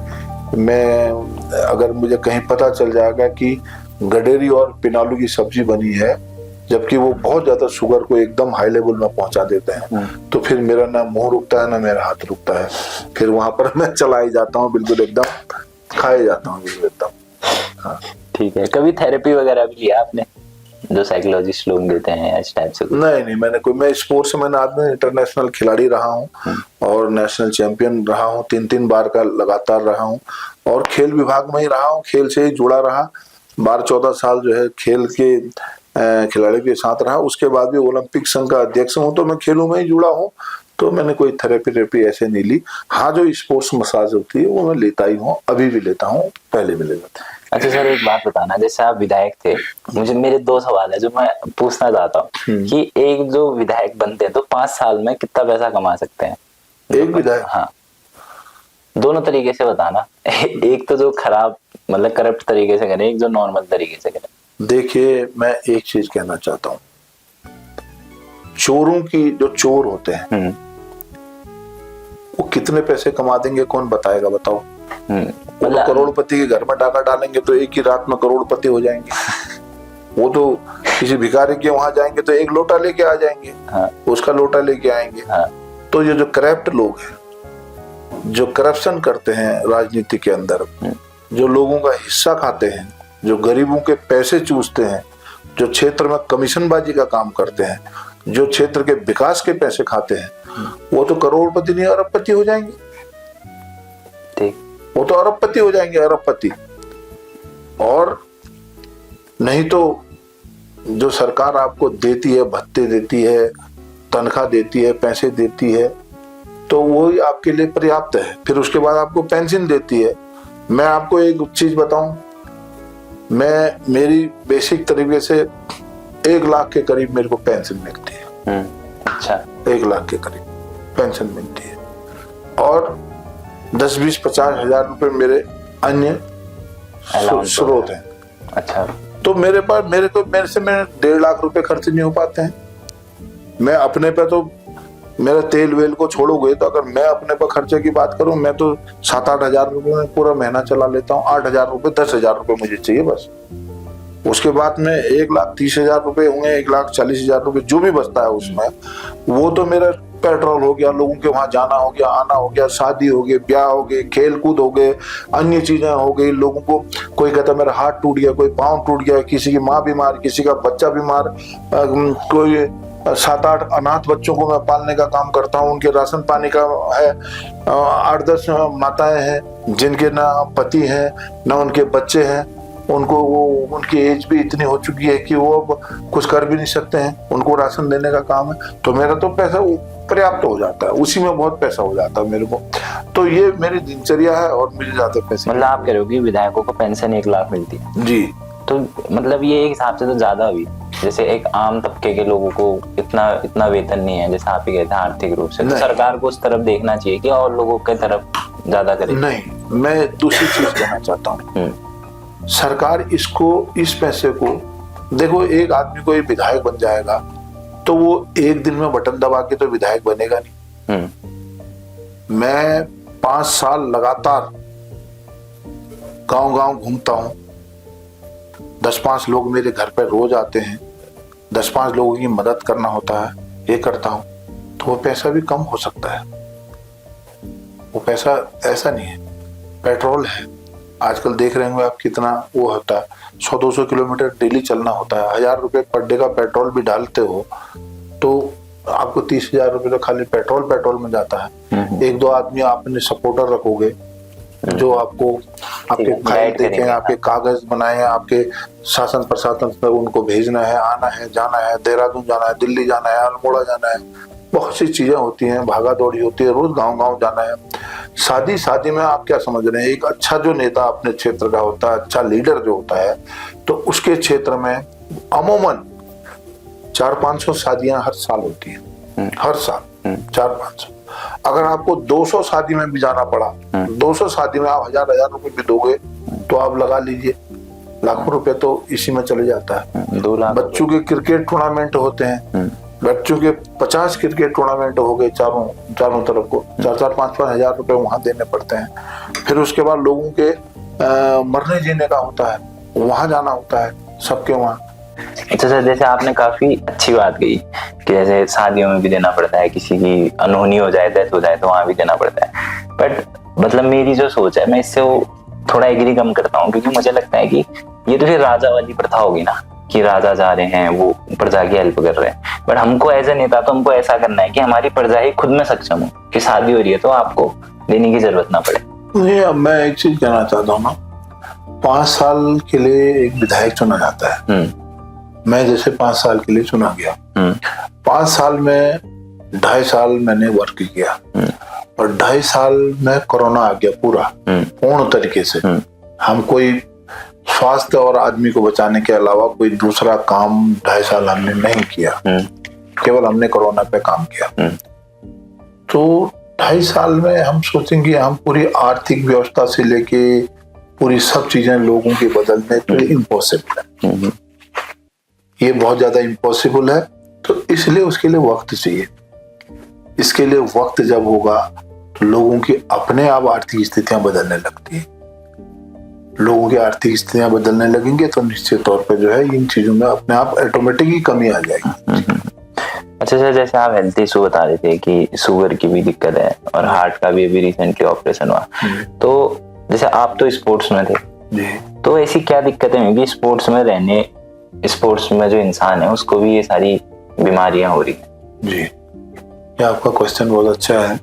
मैं, अगर मुझे कहीं पता चल जाएगा कि गडेरी और पिनालू की सब्जी बनी है, जबकि वो बहुत ज्यादा शुगर को एकदम हाई लेवल में पहुंचा देते हैं, तो फिर मेरा ना मुंह रुकता है ना मेरा हाथ रुकता है, फिर वहां पर मैं चला ही जाता हूँ, बिल्कुल एकदम खाए जाता हूँ बिल्कुल एकदम। हाँ ठीक है। कभी थेरेपी वगैरह भी लिया आपने, जो साइकोलॉजिस्ट लोग देते हैं इस टाइप से? नहीं, मैं स्पोर्ट्स में आदमी इंटरनेशनल खिलाड़ी रहा हूँ और नेशनल चैंपियन रहा हूँ, 3 बार का लगातार रहा हूँ, और खेल विभाग में ही रहा हूँ, खेल से ही जुड़ा रहा, 12-14 साल जो है खेल के खिलाड़ी के साथ रहा। उसके बाद भी ओलंपिक संघ का अध्यक्ष हूँ, तो मैं खेलों में ही जुड़ा हूँ, तो मैंने कोई थेरेपी ऐसे नहीं ली। हाँ, जो स्पोर्ट्स मसाज होती है वो मैं लेता ही हूँ, अभी भी लेता हूँ, पहले भी लेता था। अच्छा सर, एक बात बताना, जैसे आप विधायक थे, मेरे 2 सवाल है जो मैं पूछना चाहता हूँ कि एक जो विधायक बनते हैं तो 5 साल में कितना पैसा कमा सकते हैं एक विधायक? हाँ, दोनों तरीके से बताना। एक तो जो खराब मतलब करप्ट तरीके से करें, एक जो नॉर्मल तरीके से करें। देखिए, मैं एक चीज कहना चाहता हूँ, चोरों की जो चोर होते हैं वो कितने पैसे कमा देंगे कौन बताएगा, बताओ। वो तो करोड़पति के घर में डाका डालेंगे तो एक ही रात में करोड़पति हो जाएंगे। वो तो किसी भिखारी के वहां जाएंगे तो एक लोटा लेके आ जाएंगे। हाँ। उसका लोटा लेके आएंगे। हाँ। तो ये जो करप्ट लोग हैं, जो करप्शन करते हैं राजनीति के अंदर, जो लोगों का हिस्सा खाते हैं, जो गरीबों के पैसे चूसते हैं, जो क्षेत्र में कमीशनबाजी का काम करते हैं, जो क्षेत्र के विकास के पैसे खाते हैं, वो तो करोड़पति नहीं अरबपति हो जाएंगे। ठीक, वो तो अरबपति हो जाएंगे, अरबपति। और नहीं तो जो सरकार आपको देती है, भत्ते देती है, तनख्वाह देती है, पैसे देती है, तो वो ही आपके लिए पर्याप्त है। फिर उसके बाद आपको पेंशन देती है। मैं आपको एक चीज बताऊं, मेरी बेसिक तरीके से 1 लाख के करीब मेरे को पेंशन मिलती है। अच्छा, 1 लाख के करीब पेंशन मिलती है, और 10, 20, 50 हजार रुपए मेरे अन्य स्रोत हैं। अच्छा, तो मेरे से 1.5 लाख रुपए खर्च नहीं हो पाते हैं। मैं अपने पे तो, मेरा तेल वेल को छोड़ोगे तो अगर मैं अपने पर खर्चे की बात करूं, मैं तो 7-8 हजार रुपए में पूरा महीना चला लेता हूं। 8 हजार रुपए, 10 हजार रुपए मुझे चाहिए बस। उसके बाद में 1,30,000 रुपए होंगे, 1,40,000 रुपए जो भी बचता है उसमें, वो तो मेरा पेट्रोल हो गया, लोगों के वहां जाना हो गया, आना हो गया, शादी हो गई, ब्याह हो गए, खेल कूद हो गए, अन्य चीजें हो गई। लोगों को कोई कहता मेरा हाथ टूट गया, कोई पाँव टूट गया, किसी की माँ बीमार, किसी का बच्चा बीमार, कोई 7-8 अनाथ बच्चों को मैं पालने का काम करता हूँ, उनके राशन पानी का है। 8-10 माताएं हैं जिनके ना पति हैं ना उनके बच्चे हैं, उनको उनकी एज भी इतनी हो चुकी है कि वो अब कुछ कर भी नहीं सकते हैं, उनको राशन देने का काम है। तो मेरा तो पैसा पर्याप्त हो जाता है, उसी में बहुत पैसा हो जाता है मेरे को। तो ये मेरी दिनचर्या है और मिल जाते पैसे। मतलब आप कह रहे हो कि विधायकों को पेंशन 1 लाख मिलती है जी, तो मतलब ये एक हिसाब से तो ज्यादा हुई। जैसे एक आम तबके के लोगों को इतना वेतन नहीं है, जैसे आप ही कहते हैं आर्थिक रूप से, तो सरकार को उस तरफ देखना चाहिए कि और लोगों के तरफ ज्यादा करे। नहीं, मैं दूसरी चीज कहना चाहता हूँ, सरकार इसको, इस पैसे को, देखो एक आदमी कोई विधायक बन जाएगा तो वो एक दिन में बटन दबा के तो विधायक बनेगा नहीं। मैं 5 साल लगातार गांव-गांव घूमता हूं, 10-5 लोग मेरे घर पर रोज आते हैं, 10-5 लोगों की मदद करना होता है, ये करता हूं, तो वो पैसा भी कम हो सकता है। वो पैसा ऐसा नहीं है, पेट्रोल है, आजकल देख रहे होंगे आप कितना वो होता है, 100-200 किलोमीटर डेली चलना होता है, 1000 रुपए पर डे का पेट्रोल भी डालते हो तो आपको 30,000 रुपए तो खाली पेट्रोल में जाता है। 1-2 आदमी आपने सपोर्टर रखोगे जो आपको आपके फाइल देखें, आपके कागज बनाए, आपके शासन प्रशासन पर उनको भेजना है, आना है, जाना है, देहरादून जाना है, दिल्ली जाना है, अल्मोड़ा जाना है, बहुत सी चीजें होती हैं, भागा दौड़ी होती है, रोज गांव-गांव जाना है। शादी में आप क्या समझ रहे हैं, एक अच्छा जो नेता अपने क्षेत्र का होता है, अच्छा लीडर जो होता है, तो उसके क्षेत्र में अमूमन 400-500 शादियां हर साल होती हैं, हर साल 400-500। अगर आपको 200 शादी में भी जाना पड़ा, 200 शादी में आप 1000 रुपए भी दोगे तो आप लगा लीजिए लाखों रुपए तो इसी में चले जाता है। 2 लाख। बच्चों के क्रिकेट टूर्नामेंट होते हैं, बच्चों के 50 क्रिकेट टूर्नामेंट हो गए, चारों तरफ को 4-4, 5-5 हजार रुपए वहां देने पड़ते हैं। फिर उसके बाद लोगों के मरने जीने का होता है, वहां जाना होता है सबके वहां। अच्छा सर, जैसे आपने काफी अच्छी बात कही कि जैसे शादियों में भी देना पड़ता है, किसी की अनहोनी हो जाए, डेथ हो जाए तो वहां भी देना पड़ता है। बट मतलब मेरी जो सोच है, मैं इससे वो थोड़ा एग्री कम करता हूँ, क्योंकि मुझे लगता है कि ये तो फिर राजा वाली प्रथा होगी ना, कि राजा जा रहे हैं, वो प्रजा की हेल्प कर रहे हैं। बट हमको एज ए नेता तो हमको ऐसा करना है कि हमारी प्रजा ही खुद में सक्षम हो, कि शादी हो रही है तो आपको देने की जरूरत ना पड़े। नहीं, अब मैं एक चीज कहना चाहता हूँ ना, 5 साल के लिए एक विधायक चुना जाता है। मैं जैसे 5 साल के लिए चुना गया, 5 साल में 2.5 साल मैंने वर्क किया और 2.5 साल में कोरोना आ गया पूर्ण तरीके से। हम कोई स्वास्थ्य और आदमी को बचाने के अलावा कोई दूसरा काम 2.5 साल हमने नहीं किया, केवल हमने कोरोना पे काम किया। तो 2.5 साल में हम सोचेंगे हम पूरी आर्थिक व्यवस्था से लेके पूरी सब चीजें लोगों की बदलने तो इम्पॉसिबल है, ये बहुत ज्यादा इम्पॉसिबल है। तो इसलिए उसके लिए वक्त चाहिए। इसके लिए वक्त जब होगा तो लोगों की अपने आप आर्थिक स्थितियां बदलने लगती है। लोगों की आर्थिक स्थितियां बदलने लगेंगे तो निश्चित तौर पे जो है इन चीजों में अपने आप ऑटोमेटिक ही कमी आ जाएगी। अच्छा सर, जैसे आप हेल्थ इशू बता रहे थे कि शुगर की भी दिक्कत है और हार्ट का भी अभी रिसेंटली ऑपरेशन हुआ, तो जैसे आप तो स्पोर्ट्स में थे जी, तो ऐसी क्या दिक्कतें होंगी स्पोर्ट्स में जो इंसान है उसको भी ये सारी बीमारियां हो रही है? जी, ये आपका क्वेश्चन बहुत अच्छा है।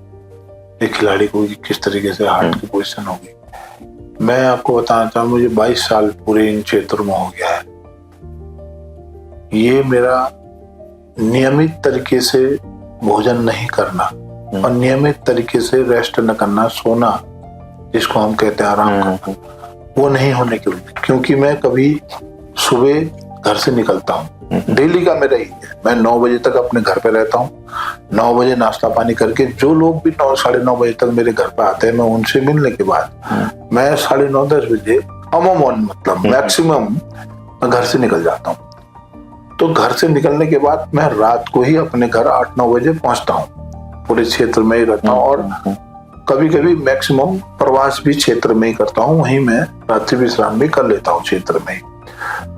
एक खिलाड़ी को किस तरीके से हार्ट की पोजीशन होगी, मैं आपको बताना चाहूँ, मुझे 22 साल पूरे इन क्षेत्रों में हो गया है। ये मेरा नियमित तरीके से भोजन नहीं करना और नियमित तरीके से रेस्ट न करना, सोना जिसको हम कहते हैं आराम करना, वो नहीं होने के लिए, क्योंकि मैं कभी सुबह घर से निकलता हूँ, डेली का मेरा ही है, मैं 9 बजे तक अपने घर पे रहता हूँ। 9 बजे नाश्ता पानी करके जो लोग भी 9 साढ़े 9 बजे तक मेरे घर पे आते हैं, मैं उनसे मिलने के बाद मैं 9:30 10 बजे अमूमन मतलब मैक्सिमम मैं घर से निकल जाता हूँ। तो घर से निकलने के बाद मैं रात को ही अपने घर 8-9 बजे पहुंचता हूँ। पूरे क्षेत्र में ही रहता हूँ और कभी कभी मैक्सिमम प्रवास भी क्षेत्र में ही करता हूँ, वहीं मैं रात्रि विश्राम भी कर लेता हूँ क्षेत्र में ही।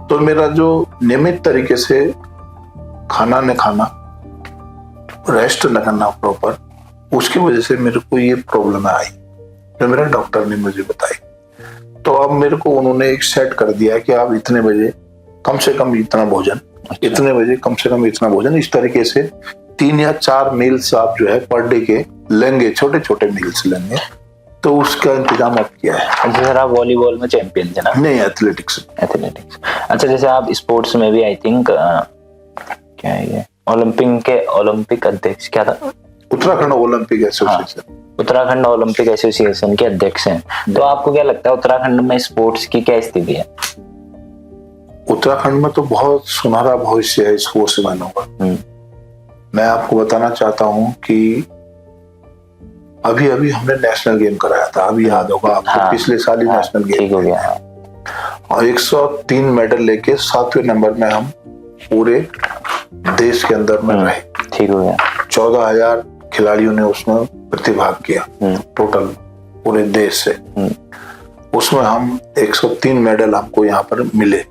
तो मेरा जो नियमित तरीके से खाना न खाना, रेस्ट न करना प्रॉपर, उसकी वजह से मेरे को ये प्रॉब्लम आई जो मेरा डॉक्टर ने मुझे बताई। तो अब मेरे को उन्होंने एक सेट कर दिया कि आप इतने बजे कम से कम इतना भोजन, इतने बजे कम से कम इतना भोजन, इस तरीके से 3 या 4 मील्स आप जो है पर डे के लेंगे, छोटे छोटे मील्स लेंगे, तो उसका इंतजाम आप किया है। अच्छा सर, आप वॉलीबॉल में चैंपियन थे ना? नहीं, एथलेटिक्स। अच्छा, जैसे आप स्पोर्ट्स में भी आई थिंक क्या है ये ओलंपिक अध्यक्ष क्या था? Uttarakhand Olympic association. Uttarakhand Olympic association के अध्यक्ष हैं, तो आपको क्या लगता है उत्तराखंड में स्पोर्ट्स की क्या स्थिति है? उत्तराखंड में तो बहुत सुनहरा भविष्य है स्पोर्ट्समैनों का। मैं आपको बताना चाहता हूं कि अभी अभी हमने नेशनल गेम कराया था, अभी याद होगा आपको। हाँ, पिछले साल ही नेशनल गेम ठीक हो गया। और 103 मेडल लेके 7वें नंबर में हम पूरे देश के अंदर में रहे। ठीक हो गया। 14,000 खिलाड़ियों ने उसमें प्रतिभाग किया टोटल पूरे देश से। उसमें हम 103 मेडल हमको यहाँ पर मिले।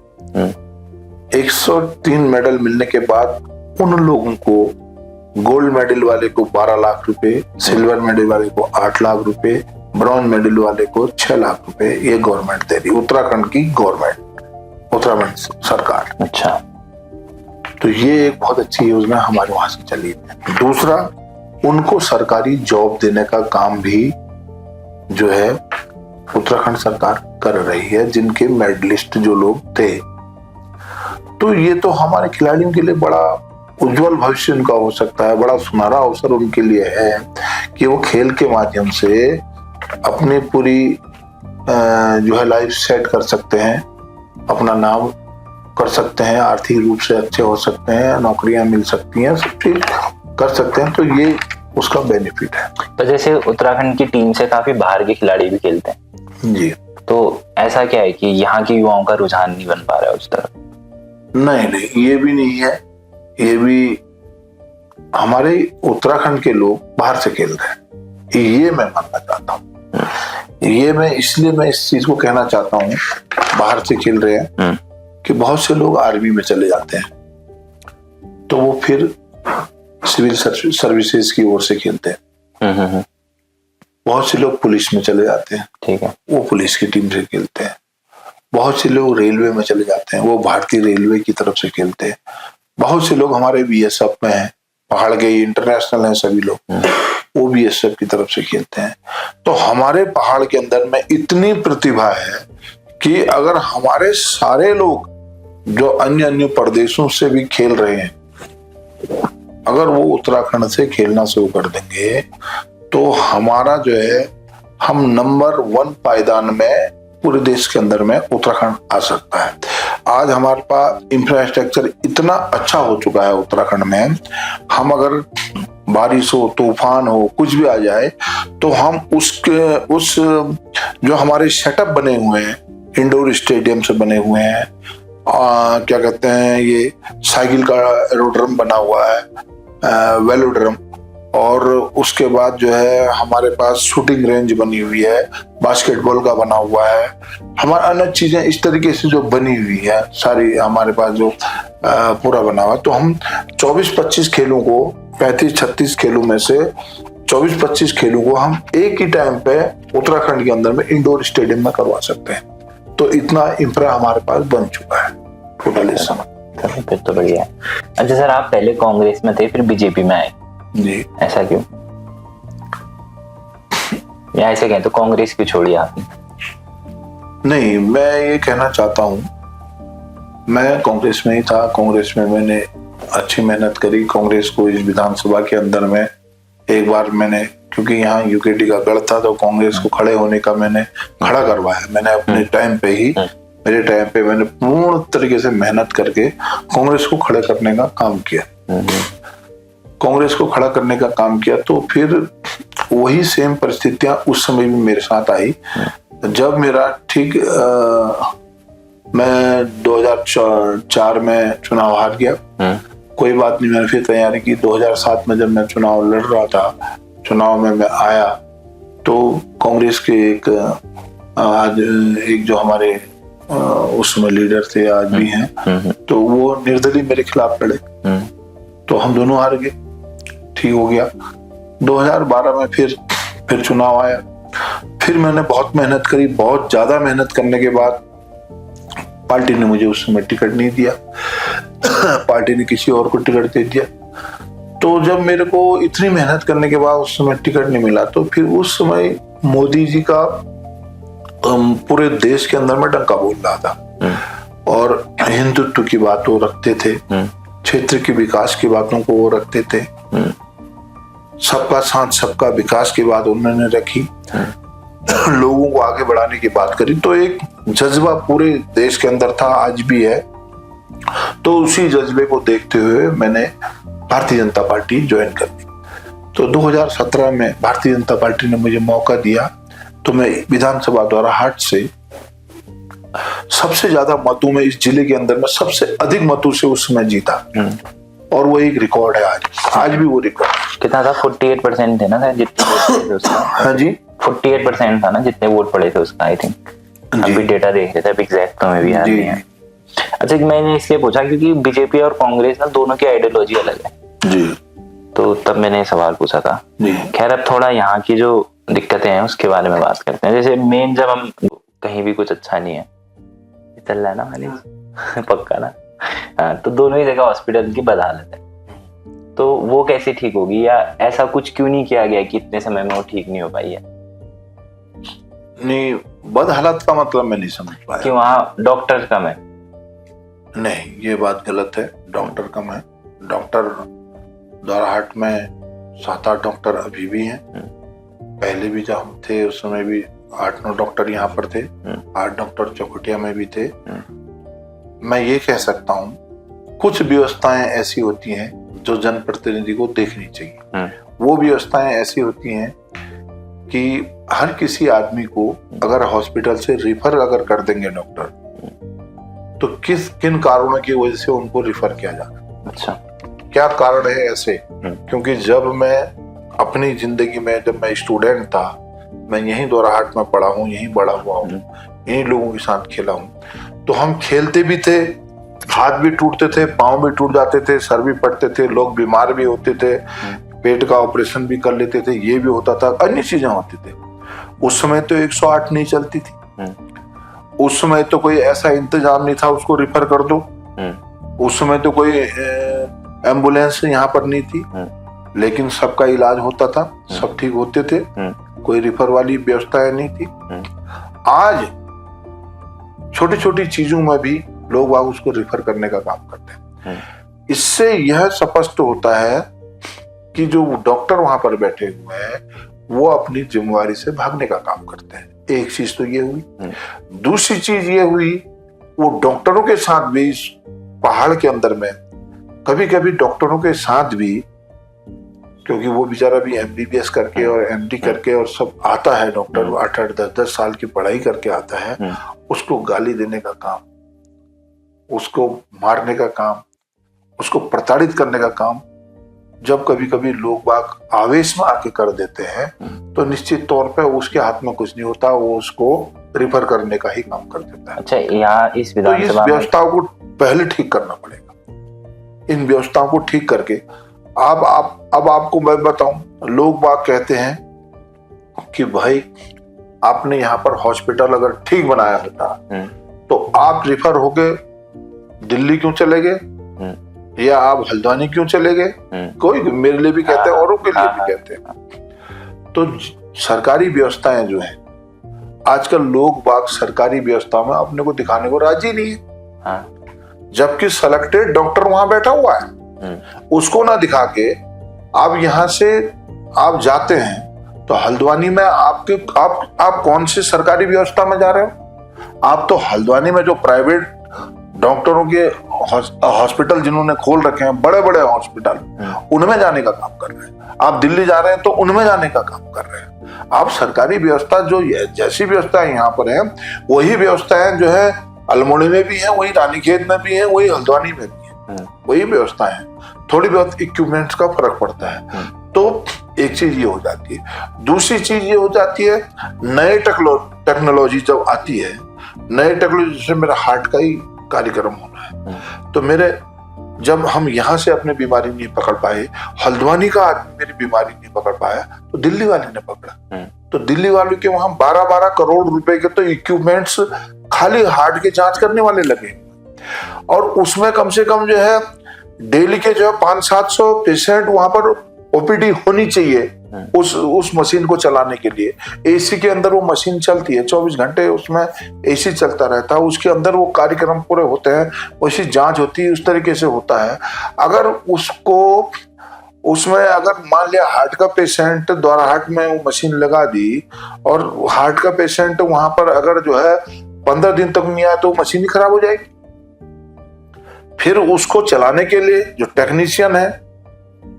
103 मेडल मिलने के बाद उन लोगों को गोल्ड मेडल वाले को 12 लाख रुपए, सिल्वर मेडल वाले को 8 लाख रुपए, ब्रॉन्ज मेडल वाले को 6 लाख रुपए ये गवर्नमेंट दे रही, उत्तराखंड की गवर्नमेंट, उत्तराखंड सरकार। अच्छा, तो ये एक बहुत अच्छी योजना हमारे वहां से चली है। दूसरा, उनको सरकारी जॉब देने का काम भी जो है उत्तराखंड सरकार कर रही है, जिनके मेडलिस्ट जो लोग थे। तो ये तो हमारे खिलाड़ियों के लिए बड़ा उज्जवल भविष्य उनका हो सकता है, बड़ा सुनहरा अवसर उनके लिए है कि वो खेल के माध्यम से अपनी पूरी जो है लाइफ सेट कर सकते हैं, अपना नाम कर सकते हैं, आर्थिक रूप से अच्छे हो सकते हैं, नौकरियां मिल सकती हैं, सब चीज कर सकते हैं। तो ये उसका बेनिफिट है। तो जैसे उत्तराखंड की टीम से काफी बाहर के खिलाड़ी भी खेलते हैं जी, तो ऐसा क्या है कि यहाँ के युवाओं का रुझान नहीं बन पा रहा है उस तरफ? नहीं, ये भी नहीं है। ये भी हमारे उत्तराखंड के लोग बाहर से खेल रहे हैं, ये मैं मानना चाहता हूँ। ये मैं इसलिए मैं इस चीज को कहना चाहता हूँ, बाहर से खेल रहे हैं, कि बहुत से लोग आर्मी में चले जाते हैं, तो वो फिर सिविल सर्विसेज की ओर से खेलते हैं। बहुत से लोग पुलिस में चले जाते हैं, ठीक है, वो पुलिस की टीम से खेलते हैं। बहुत से लोग रेलवे में चले जाते हैं, वो भारतीय रेलवे की तरफ से खेलते हैं। बहुत से लोग हमारे बीएसएफ में हैं, पहाड़ के इंटरनेशनल हैं सभी लोग, वो बीएसएफ की तरफ से खेलते हैं। तो हमारे पहाड़ के अंदर में इतनी प्रतिभा है कि अगर हमारे सारे लोग जो अन्य अन्य प्रदेशों से भी खेल रहे हैं, अगर वो उत्तराखंड से खेलना शुरू कर देंगे तो हमारा जो है, हम नंबर 1 पायदान में पूरे देश के अंदर में उत्तराखंड आ सकता है। आज हमारे पास इंफ्रास्ट्रक्चर इतना अच्छा हो चुका है उत्तराखंड में, हम अगर बारिश हो, तूफान हो, कुछ भी आ जाए तो हम उस जो हमारे सेटअप बने हुए हैं, इंडोर स्टेडियम से बने हुए हैं, क्या कहते हैं, ये साइकिल का एरोड्रम बना हुआ है, वेलोड्रम, और उसके बाद जो है हमारे पास शूटिंग रेंज बनी हुई है, बास्केटबॉल का बना हुआ है, हमारे अन्य चीजें इस तरीके से जो बनी हुई है सारी हमारे पास जो पूरा बना हुआ है। तो हम 24-25 खेलों को, 35-36 खेलों में से 24-25 खेलों को हम एक ही टाइम पे उत्तराखंड के अंदर में इंडोर स्टेडियम में करवा सकते हैं। तो इतना इंफ्रा हमारे पास बन चुका है टोटल इस समय। फिर तो बढ़िया है। अच्छा सर, आप पहले कांग्रेस में थे, फिर बीजेपी में आए जी, ऐसा क्यों? या ऐसे कहें तो कांग्रेस क्यों छोड़ी आपने? नहीं, मैं ये कहना चाहता हूँ, मैं कांग्रेस में ही था। कांग्रेस में मैंने अच्छी मेहनत करी। कांग्रेस को इस विधानसभा के अंदर में एक बार मैंने, क्योंकि यहाँ यूकेटी का गढ़ था, तो कांग्रेस को खड़े होने का मैंने खड़ा करवाया। मैंने अपने टाइम पे ही, मेरे टाइम पे मैंने पूर्ण तरीके से मेहनत करके कांग्रेस को खड़े करने का काम किया। कांग्रेस को खड़ा करने का काम किया, तो फिर वही सेम परिस्थितियां उस समय भी मेरे साथ आई। जब मेरा ठीक मैं 2004 में चुनाव हार गया, कोई बात नहीं, मैंने फिर तैयारी की। 2007 में जब मैं चुनाव लड़ रहा था, चुनाव में मैं आया, तो कांग्रेस के आज एक जो हमारे उस समय लीडर थे, आज भी हैं, तो वो निर्दलीय मेरे खिलाफ लड़े, तो हम दोनों हार गए। ठीक हो गया। 2012 में फिर चुनाव आया। फिर मैंने बहुत मेहनत करी। बहुत ज्यादा मेहनत करने के बाद पार्टी ने मुझे उस समय टिकट नहीं दिया, पार्टी ने किसी और को टिकट दे दिया। तो जब मेरे को इतनी मेहनत करने के बाद उस समय टिकट नहीं मिला, तो फिर उस समय मोदी जी का पूरे देश के अंदर में डंका बोल रहा था, और हिंदुत्व की बात वो रखते थे, क्षेत्र के विकास की बातों को वो रखते थे, सबका साथ सबका विकास की बात उन्होंने रखी, लोगों को आगे बढ़ाने की बात करी। तो एक जज्बा पूरे देश के अंदर था, आज भी है। तो उसी जज्बे को देखते हुए मैंने भारतीय जनता पार्टी ज्वाइन कर दी। तो 2017 में भारतीय जनता पार्टी ने मुझे मौका दिया, तो मैं विधानसभा द्वाराहाट से सबसे ज्यादा मतों में, इस जिले के अंदर में सबसे अधिक मतों से उस समय जीता। और वो एक रिकॉर्ड है, आज भी वो रिकॉर्ड। कितना था? 48% थे ना जितने वोट पड़े थे उसका? हाँ जी, 48% था ना जितने वोट पड़े थे उसका, आई थिंक। अभी डेटा देख रहे थे, अब एग्जैक्ट तो मैं भी याद नहीं है। अच्छा, मैंने इसलिए पूछा क्योंकि बीजेपी और कांग्रेस ना दोनों की आइडियोलॉजी अलग है जी, तो तब मैंने सवाल पूछा था। खैर, अब थोड़ा यहाँ की जो दिक्कतें हैं उसके बारे में बात करते हैं। जैसे मेन, जब हम कहीं भी कुछ अच्छा नहीं है, चल रहा है ना मालिक पक्का ना, हाँ, तो दोनों ही जगह हॉस्पिटल की बदहालत है। तो वो कैसे ठीक होगी, या ऐसा कुछ क्यों नहीं किया गया कि इतने समय में वो ठीक नहीं हो पाई है? नहीं, बदहालत का मतलब मैं नहीं समझ पाया कि वहाँ डॉक्टर कम है। नहीं, ये बात गलत है। डॉक्टर कम है। डॉक्टर द्वाराहाट में 7-8 डॉक्टर अभी भी हैं। पहले भी जब हम थे उस समय भी 8-9 डॉक्टर यहाँ पर थे। 8 डॉक्टर चौखुटिया में भी थे। मैं ये कह सकता हूँ, कुछ व्यवस्थाएं ऐसी होती हैं जो जनप्रतिनिधि को देखनी चाहिए। वो व्यवस्थाएं ऐसी होती हैं कि हर किसी आदमी को अगर हॉस्पिटल से रिफर अगर कर देंगे डॉक्टर, तो किन कारणों की वजह से उनको रिफर किया जाए। अच्छा, क्या कारण है ऐसे? क्योंकि जब मैं अपनी जिंदगी में, जब मैं स्टूडेंट था, मैं यहीं द्वाराहाट में पढ़ा हूँ, यहीं बड़ा हुआ हूँ, यहीं लोगों के साथ खेला हूँ। तो हम खेलते भी थे, हाथ भी टूटते थे, पाँव भी टूट जाते थे, सर भी फटते थे, लोग बीमार भी होते थे, पेट का ऑपरेशन भी कर लेते थे, ये भी होता था, अन्य चीजें होती थी। उस समय तो 108 नहीं चलती थी। उस समय तो कोई ऐसा इंतजाम नहीं था उसको रिफर कर दो। उस समय तो कोई एम्बुलेंस यहाँ पर नहीं थी, लेकिन सबका इलाज होता था, सब ठीक होते थे, कोई रिफर वाली व्यवस्थाएं नहीं थी। आज छोटी छोटी चीजों में भी लोग वहां उसको रिफर करने का काम करते हैं। इससे यह स्पष्ट होता है कि जो डॉक्टर वहां पर बैठे हुए हैं वो अपनी जिम्मेवारी से भागने का काम करते हैं। एक चीज तो ये हुई। दूसरी चीज ये हुई, वो डॉक्टरों के साथ भी इस पहाड़ के अंदर में कभी कभी डॉक्टरों के साथ भी, क्योंकि वो बेचारा भी MBBS करके और MD करके और सब आता है, डॉक्टर 8-8, 10-10 साल की पढ़ाई करके आता है, उसको गाली देने का काम, उसको मारने का काम, उसको प्रताड़ित करने का काम जब कभी कभी लोग बाग आवेश में आके कर देते हैं, तो निश्चित तौर पे उसके हाथ में कुछ नहीं होता, वो उसको रिफर करने का ही काम कर देता है। अच्छा, यहाँ इस विधानसभा तो इस व्यवस्थाओं को पहले ठीक करना पड़ेगा। इन व्यवस्थाओं को ठीक करके अब आपको मैं बताऊं, लोग बाग कहते हैं कि भाई आपने यहाँ पर हॉस्पिटल अगर ठीक बनाया होता तो आप रिफर होके दिल्ली क्यों चले गए, या आप हल्द्वानी क्यों चले गए? कोई मेरे लिए भी कहते हैं, औरों के लिए भी कहते हैं। तो सरकारी व्यवस्थाएं जो हैं, आजकल लोग बाग सरकारी व्यवस्था में अपने को दिखाने को राजी नहीं है। जबकि सेलेक्टेड डॉक्टर वहां बैठा हुआ है, उसको ना दिखा के आप यहां से आप जाते हैं तो हल्द्वानी में आप कौन सी सरकारी व्यवस्था में जा रहे हो? आप तो हल्द्वानी में जो प्राइवेट डॉक्टरों के हॉस्पिटल जिन्होंने खोल रखे हैं, बड़े बड़े हॉस्पिटल, उनमें जाने का काम कर रहे हैं। आप दिल्ली जा रहे हैं तो उनमें जाने का काम कर रहे हैं। आप सरकारी व्यवस्था जो जैसी व्यवस्था यहाँ पर है, वही व्यवस्थाएं जो है अल्मोड़ी में भी है, वही रानीखेत में भी है, वही हल्द्वानी में भी है, वही व्यवस्था है। थोड़ी बहुत इक्विपमेंट्स का फर्क पड़ता है। तो एक चीज ये हो जाती है। दूसरी चीज ये हो जाती है, नए टेक्नोलॉजी जब आती है, नए टेक्नोलॉजी से मेरा हार्ट का ही कार्यक्रम होना है, तो जब हम यहाँ से अपने बीमारी नहीं पकड़ पाए, हल्द्वानी का आदमी मेरी बीमारी नहीं पकड़ पाया, तो दिल्ली वाले ने पकड़ा। तो दिल्ली वालों के वहां 12-12 करोड़ रुपए के तो इक्विपमेंट्स खाली हार्ट के जांच करने वाले लगे, और उसमें कम से कम जो है डेली के जो है 500-700 पेशेंट वहां पर OPD होनी चाहिए उस मशीन को चलाने के लिए। AC के अंदर वो मशीन चलती है 24 घंटे, उसमें AC चलता रहता है, उसके अंदर वो कार्यक्रम पूरे होते हैं, वैसी जांच होती है, उस तरीके से होता है। अगर उसको उसमें अगर मान लिया हार्ट का पेशेंट द्वारा हार्ट में वो मशीन लगा दी और हार्ट का पेशेंट वहां पर अगर जो है 15 दिन तक नहीं आया तो मशीन ही खराब हो जाएगी। फिर उसको चलाने के लिए जो टेक्नीशियन है,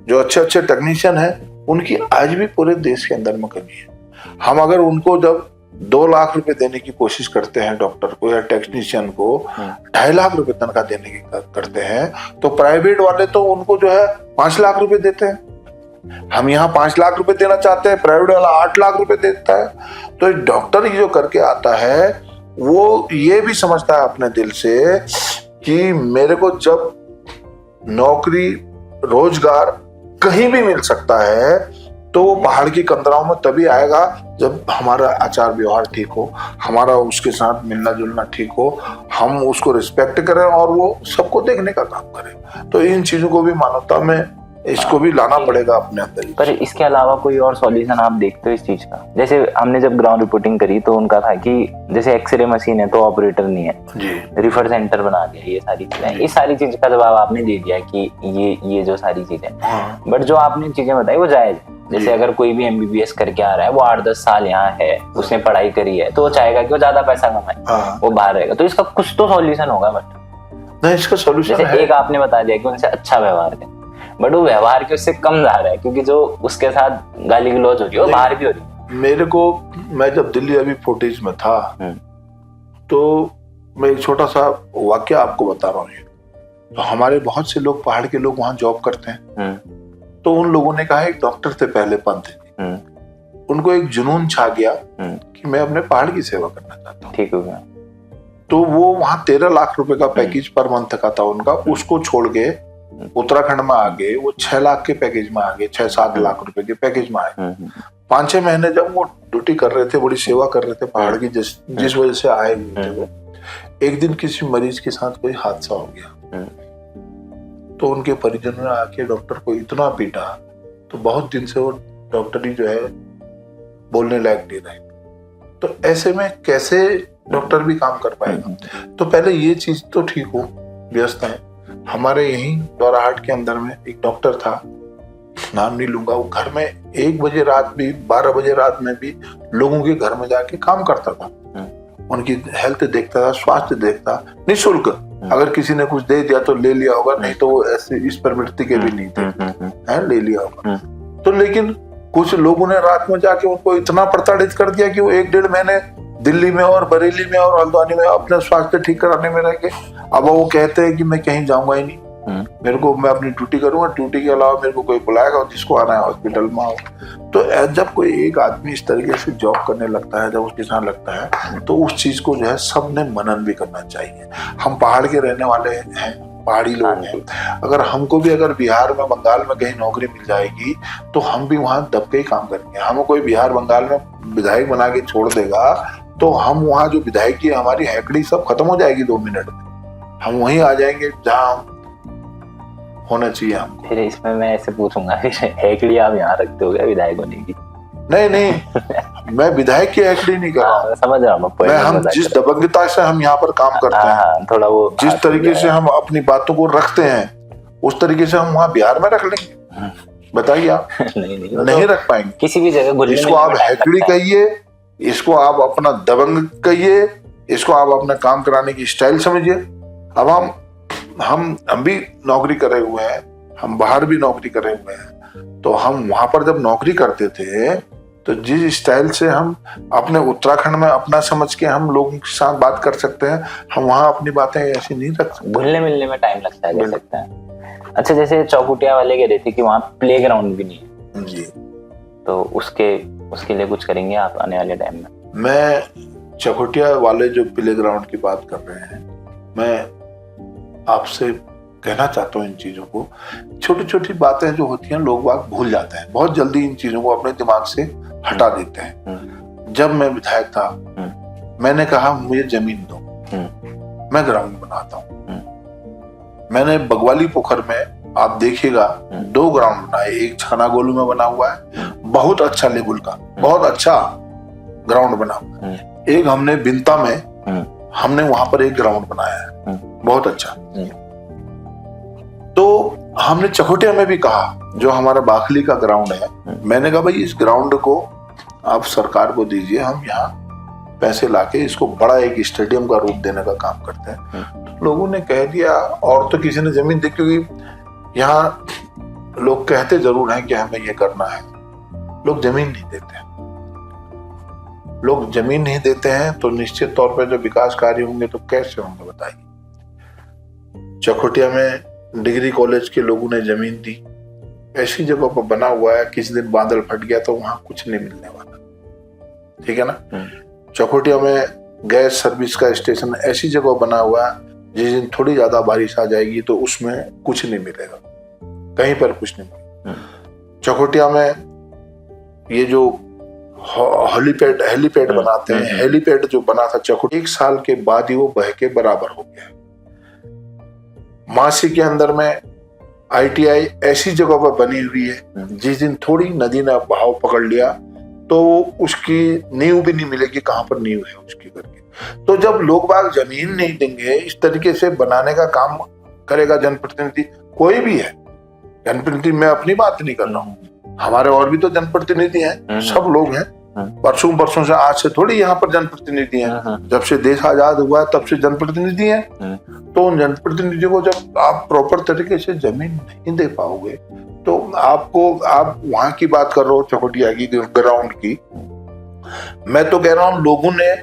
जो अच्छे टेक्नीशियन है, उनकी आज भी पूरे देश के अंदर में कमी है। हम अगर उनको जब 2 लाख रुपए देने की कोशिश करते हैं डॉक्टर को या टेक्नीशियन को, 2.5 लाख रुपए तनख्वाह देने की करते हैं, तो प्राइवेट वाले तो उनको जो है 5 लाख रुपए देते हैं। हम यहाँ 5 लाख रुपए देना चाहते हैं, प्राइवेट वाला 8 लाख रुपए देता है। तो डॉक्टर जो करके आता है वो ये भी समझता है अपने दिल से कि मेरे को जब नौकरी रोजगार कहीं भी मिल सकता है तो वो पहाड़ की कंदराओं में तभी आएगा जब हमारा आचार व्यवहार ठीक हो, हमारा उसके साथ मिलना जुलना ठीक हो, हम उसको रिस्पेक्ट करें और वो सबको देखने का काम करें। तो इन चीजों को भी मानवता में इसको भी लाना पड़ेगा अपने अंदर। पर इसके अलावा कोई और सॉल्यूशन आप देखते हो इस चीज का? जैसे हमने जब ग्राउंड रिपोर्टिंग करी तो उनका था कि जैसे एक्सरे मशीन है तो ऑपरेटर नहीं है जी, रिफर सेंटर बना दिया, ये सारी चीजें, इस सारी चीज का जवाब आपने दे दिया कि ये जो सारी चीजें, बट जो आपने चीजें बताई वो जायज है। जैसे अगर कोई भी MBBS करके आ रहा है, वो 8-10 साल यहाँ है, उसने पढ़ाई करी है, तो वो चाहेगा कि वो ज्यादा पैसा कमाए, वो बाहर रहेगा। तो इसका कुछ तो सॉल्यूशन होगा। बट नहीं, इसका सॉल्यूशन जैसे एक आपने बता दिया कि उनसे अच्छा व्यवहार है, बट वो व्यवहार के उससे कम जा रहा है क्योंकि जो उसके साथ गाली गलौज हो रही है वो बाहर भी हो रही है। मेरे को, मैं जब दिल्ली अभी फोर्टिज में था तो मैं एक छोटा सा वाक्य आपको बता रहा हूँ। तो हमारे बहुत से लोग, पहाड़ के लोग वहां जॉब करते हैं, तो उन लोगों ने कहा एक डॉक्टर से पहले पंथ है, उनको एक जुनून छा गया कि मैं अपने पहाड़ की सेवा करना चाहता हूँ। ठीक हो गया। तो वो वहां 13 लाख रुपए का पैकेज पर मंथ का था उनका, उसको छोड़ के उत्तराखंड में आ गए, वो 6 लाख के पैकेज में आ गए, 6-7 लाख रुपए के पैकेज में आए। 5-6 महीने जब वो ड्यूटी कर रहे थे, बड़ी सेवा कर रहे थे पहाड़ की, जिस वजह से आए हुए थे वो, एक दिन किसी मरीज के साथ कोई हादसा हो गया, तो उनके परिजनों ने आके डॉक्टर को इतना पीटा, तो बहुत दिन से वो डॉक्टर ही जो है बोलने लायक नहीं रहे। तो ऐसे में कैसे डॉक्टर भी काम कर पाएगा? तो पहले ये चीज तो ठीक हो, व्यवस्था है। हमारे यहीं दौराहाट के अंदर में एक डॉक्टर था, नाम नहीं लूंगा, वो घर में 1 बजे रात भी, 12 बजे रात में भी लोगों के घर में जाके काम करता था, उनकी हेल्थ देखता था, स्वास्थ्य देखता, निःशुल्क। अगर किसी ने कुछ दे दिया तो ले लिया होगा, नहीं तो वो ऐसे इस प्रवृत्ति के भी नहीं थे, है, ले लिया होगा। तो लेकिन कुछ लोगों ने रात में जाके उनको इतना प्रताड़ित कर दिया कि वो 1-1.5 महीने दिल्ली में और बरेली में और हल्द्वानी में अपना स्वास्थ्य ठीक कराने में रह गए। अब वो कहते हैं कि मैं कहीं जाऊंगा ही नहीं, मेरे को, मैं अपनी ड्यूटी करूंगा, ड्यूटी के अलावा मेरे को कोई बुलाएगा और जिसको आना है हॉस्पिटल में आओ। तो जब कोई एक आदमी इस तरीके से जॉब करने लगता है, जब उसके साथ लगता है, तो उस चीज को जो है सबने मनन भी करना चाहिए। हम पहाड़ के रहने वाले हैं, पहाड़ी लोग हैं, अगर हमको भी अगर बिहार में, बंगाल में कहीं नौकरी मिल जाएगी तो हम भी वहां दब के ही काम करेंगे। हम कोई बिहार बंगाल में विधायक बना के छोड़ देगा तो हम वहां जो विधायकी है, हमारी हैकड़ी सब खत्म हो जाएगी 2 मिनट में, हम वहीं आ जाएंगे जहां होना चाहिए हमको। फिर इसमें मैं ऐसे पूछूंगा, हैकड़ी आप यहाँ रखते हो क्या विधायक होने की? नहीं मैं विधायक की हैकड़ी नहीं कर रहा हूँ, समझ रहा हूँ मैं। हम जिस दबंगता से हम यहाँ पर काम करते हैं, थोड़ा वो जिस तरीके से हम अपनी बातों को रखते हैं, उस तरीके से हम वहाँ बिहार में रख लेंगे? बताइए आप। नहीं रख पाएंगे किसी भी जगह। इसको आप हैकड़ी कहिए, इसको आप अपना दबंग कहिए, इसको आप अपना काम कराने की स्टाइल समझिए। अब हम भी नौकरी करे हुए हैं, हम बाहर भी नौकरी करे हुए हैं, तो हम वहां पर जब नौकरी करते थे तो जिस स्टाइल से हम अपने उत्तराखंड में अपना समझ के हम लोगों के साथ बात कर सकते हैं, हम वहां अपनी बातें ऐसी नहीं रख सकते। घुलने मिलने में टाइम लगता है, कह सकते हैं। अच्छा, जैसे चौकुटिया वाले कह रहे थे कि वहाँ प्ले ग्राउंड भी नहीं है जी, तो उसके लिए कुछ करेंगे आप आने वाले टाइम में? मैं चौकुटिया वाले जो प्ले ग्राउंड की बात कर रहे हैं, मैं आपसे कहना चाहता हूँ इन चीजों को। छोटी छोटी बातें जो होती हैं लोग बाग भूल जाते हैं, बहुत जल्दी इन चीजों को अपने दिमाग से हटा देते हैं। जब मैं विधायक था, मैंने कहा मुझे जमीन दो, मैं ग्राउंड बनाता हूँ। मैंने बगवाली पोखर में, आप देखिएगा, 2 ग्राउंड बनाए। एक छानागोलू में बना हुआ है, बहुत अच्छा लेवल का, बहुत अच्छा ग्राउंड बना हुआ है। एक हमने बिंता में, हमने वहां पर एक ग्राउंड बनाया है, बहुत अच्छा। तो हमने चकोटिया में भी कहा, जो हमारा बाखली का ग्राउंड है, मैंने कहा भाई इस ग्राउंड को आप सरकार को दीजिए, हम यहाँ पैसे लाके इसको बड़ा एक स्टेडियम का रूप देने का काम करते हैं। तो लोगों ने कह दिया, और तो किसी ने जमीन दी, क्योंकि यहाँ लोग कहते जरूर हैं कि हमें ये करना है, लोग जमीन नहीं देते हैं। लोग जमीन नहीं देते हैं तो निश्चित तौर पर जो विकास कार्य होंगे तो कैसे होंगे बताइए। चकोटिया में डिग्री कॉलेज के लोगों ने जमीन दी, ऐसी जगह पर बना हुआ है, किसी दिन बादल फट गया तो वहां कुछ नहीं मिलने वाला, ठीक है ना। चकोटिया में गैस सर्विस का स्टेशन ऐसी जगह बना हुआ है, जिस दिन थोड़ी ज्यादा बारिश आ जाएगी तो उसमें कुछ नहीं मिलेगा, कहीं पर कुछ नहीं मिलेगा। चकोटिया में ये जो हेलीपैड बनाते हैं, हेलीपैड जो बना था चकोटिया, 1 साल के बाद ही वो बह के बराबर हो गया। मासी के अंदर में ITI ऐसी जगह पर बनी हुई है, जिस दिन थोड़ी नदी ने बहाव पकड़ लिया तो उसकी नींव भी नहीं मिलेगी, कहां पर नींव है उसकी करके। तो जब लोग बाग जमीन नहीं देंगे, इस तरीके से बनाने का काम करेगा जनप्रतिनिधि, कोई भी है, जनप्रतिनिधि मैं अपनी बात नहीं कर रहा हूँ, हमारे और भी तो जनप्रतिनिधि हैं, सब लोग हैं, बरसों से, आज से थोड़ी यहाँ पर जनप्रतिनिधि हैं, जब से देश आजाद हुआ है तब से जनप्रतिनिधि हैं। तो उन जनप्रतिनिधियों को जब आप प्रॉपर तरीके से जमीन नहीं दे पाओगे तो आप वहां की बात कर रहे हो, चकोटिया की ग्राउंड की, मैं तो कह रहा हूँ लोगों ने,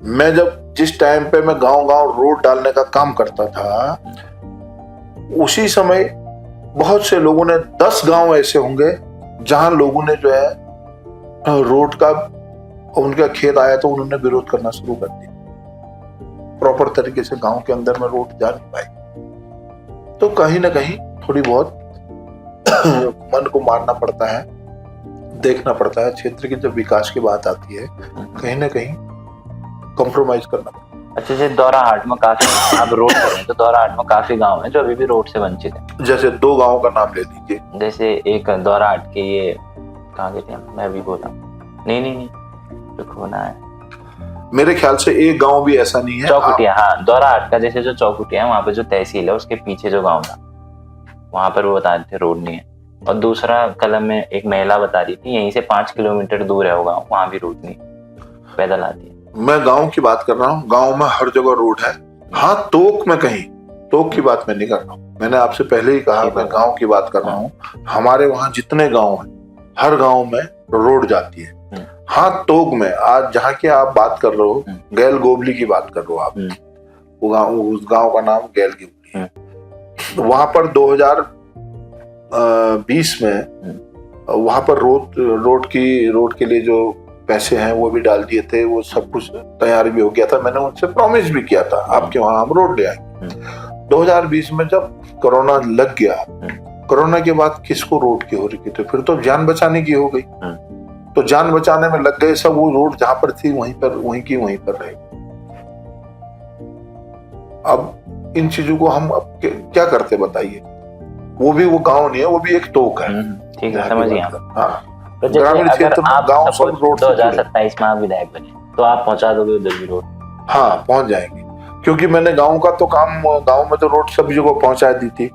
मैं जब जिस टाइम पे मैं गांव रोड डालने का काम करता था, उसी समय बहुत से लोगों ने, 10 गांव ऐसे होंगे जहां लोगों ने जो है रोड का, उनका खेत आया तो उन्होंने विरोध करना शुरू कर दिया, प्रॉपर तरीके से गांव के अंदर में रोड जा नहीं पाई। तो कहीं ना कहीं थोड़ी बहुत मन को मारना पड़ता है, देखना पड़ता है। क्षेत्र की जब विकास की बात आती है कहीं ना कहीं कॉम्प्रोमाइज करना पड़ता है। अच्छा, जैसे दौराहाट में काफी, आप रोड कर रहे हैं तो दौराहाट में काफी गांव हैं जो अभी भी रोड से वंचित हैं। जैसे 2 गांवों का नाम ले लीजिए। जैसे एक दौराहाट के, ये कहाँ के थे, मैं अभी बोला, नहीं होना है, मेरे ख्याल से एक गांव भी ऐसा नहीं है, चौकुटिया। हाँ, दौराहाट का जैसे जो चौकुटिया है, वहाँ पे जो तहसील है उसके पीछे जो गाँव था, वहां पर वो बता रहे थे रोड नहीं है। और दूसरा कलम में एक महिला बता रही थी, यहीं से 5 किलोमीटर दूर है वो गाँव, वहां भी रोड नहीं, पैदल आती है। मैं गांव की बात कर रहा हूँ, गांव में हर जगह रोड है। हाँ, तोक में कहीं, तोक की बात मैं नहीं कर रहा हूँ, मैंने आपसे पहले ही कहा मैं गांव की बात कर रहा हूँ। हमारे वहाँ जितने गांव हैं, हर गांव में रोड जाती है। हाँ, तोक में आज जहाँ की आप बात कर रहे हो, गैल गोबली की बात कर रहे हो आप, वो गांव, उस गांव का नाम गैल गोबली है। वहां पर 2020 में वहां पर रोड के लिए जो पैसे हैं वो भी डाल दिए थे, वो सब कुछ तैयार भी हो गया था, मैंने उनसे प्रॉमिस भी किया था आपके वहां हम रोड ले आएंगे। 2020 में जब कोरोना लग गया, कोरोना के बाद किसको रोड की हो रही थी, फिर तो जान बचाने की हो गई, तो जान बचाने में लग गए सब, वो रोड जहां पर थी वहीं पर रहे। अब इन चीजों को हम अब क्या करते बताइए, वो गांव नहीं है, वो भी एक तोक है। ठीक है, समझ गया। हाँ, तो जैसे अगर आप गांव सब रोड 2027 में आप विधायक बने तो आप पहुंचा दोगे उधर भी रोड? हाँ, पहुंच जाएंगे, क्योंकि मैंने गांव का तो काम, गांव में तो रोड सभी जगह पहुंचा दी थी,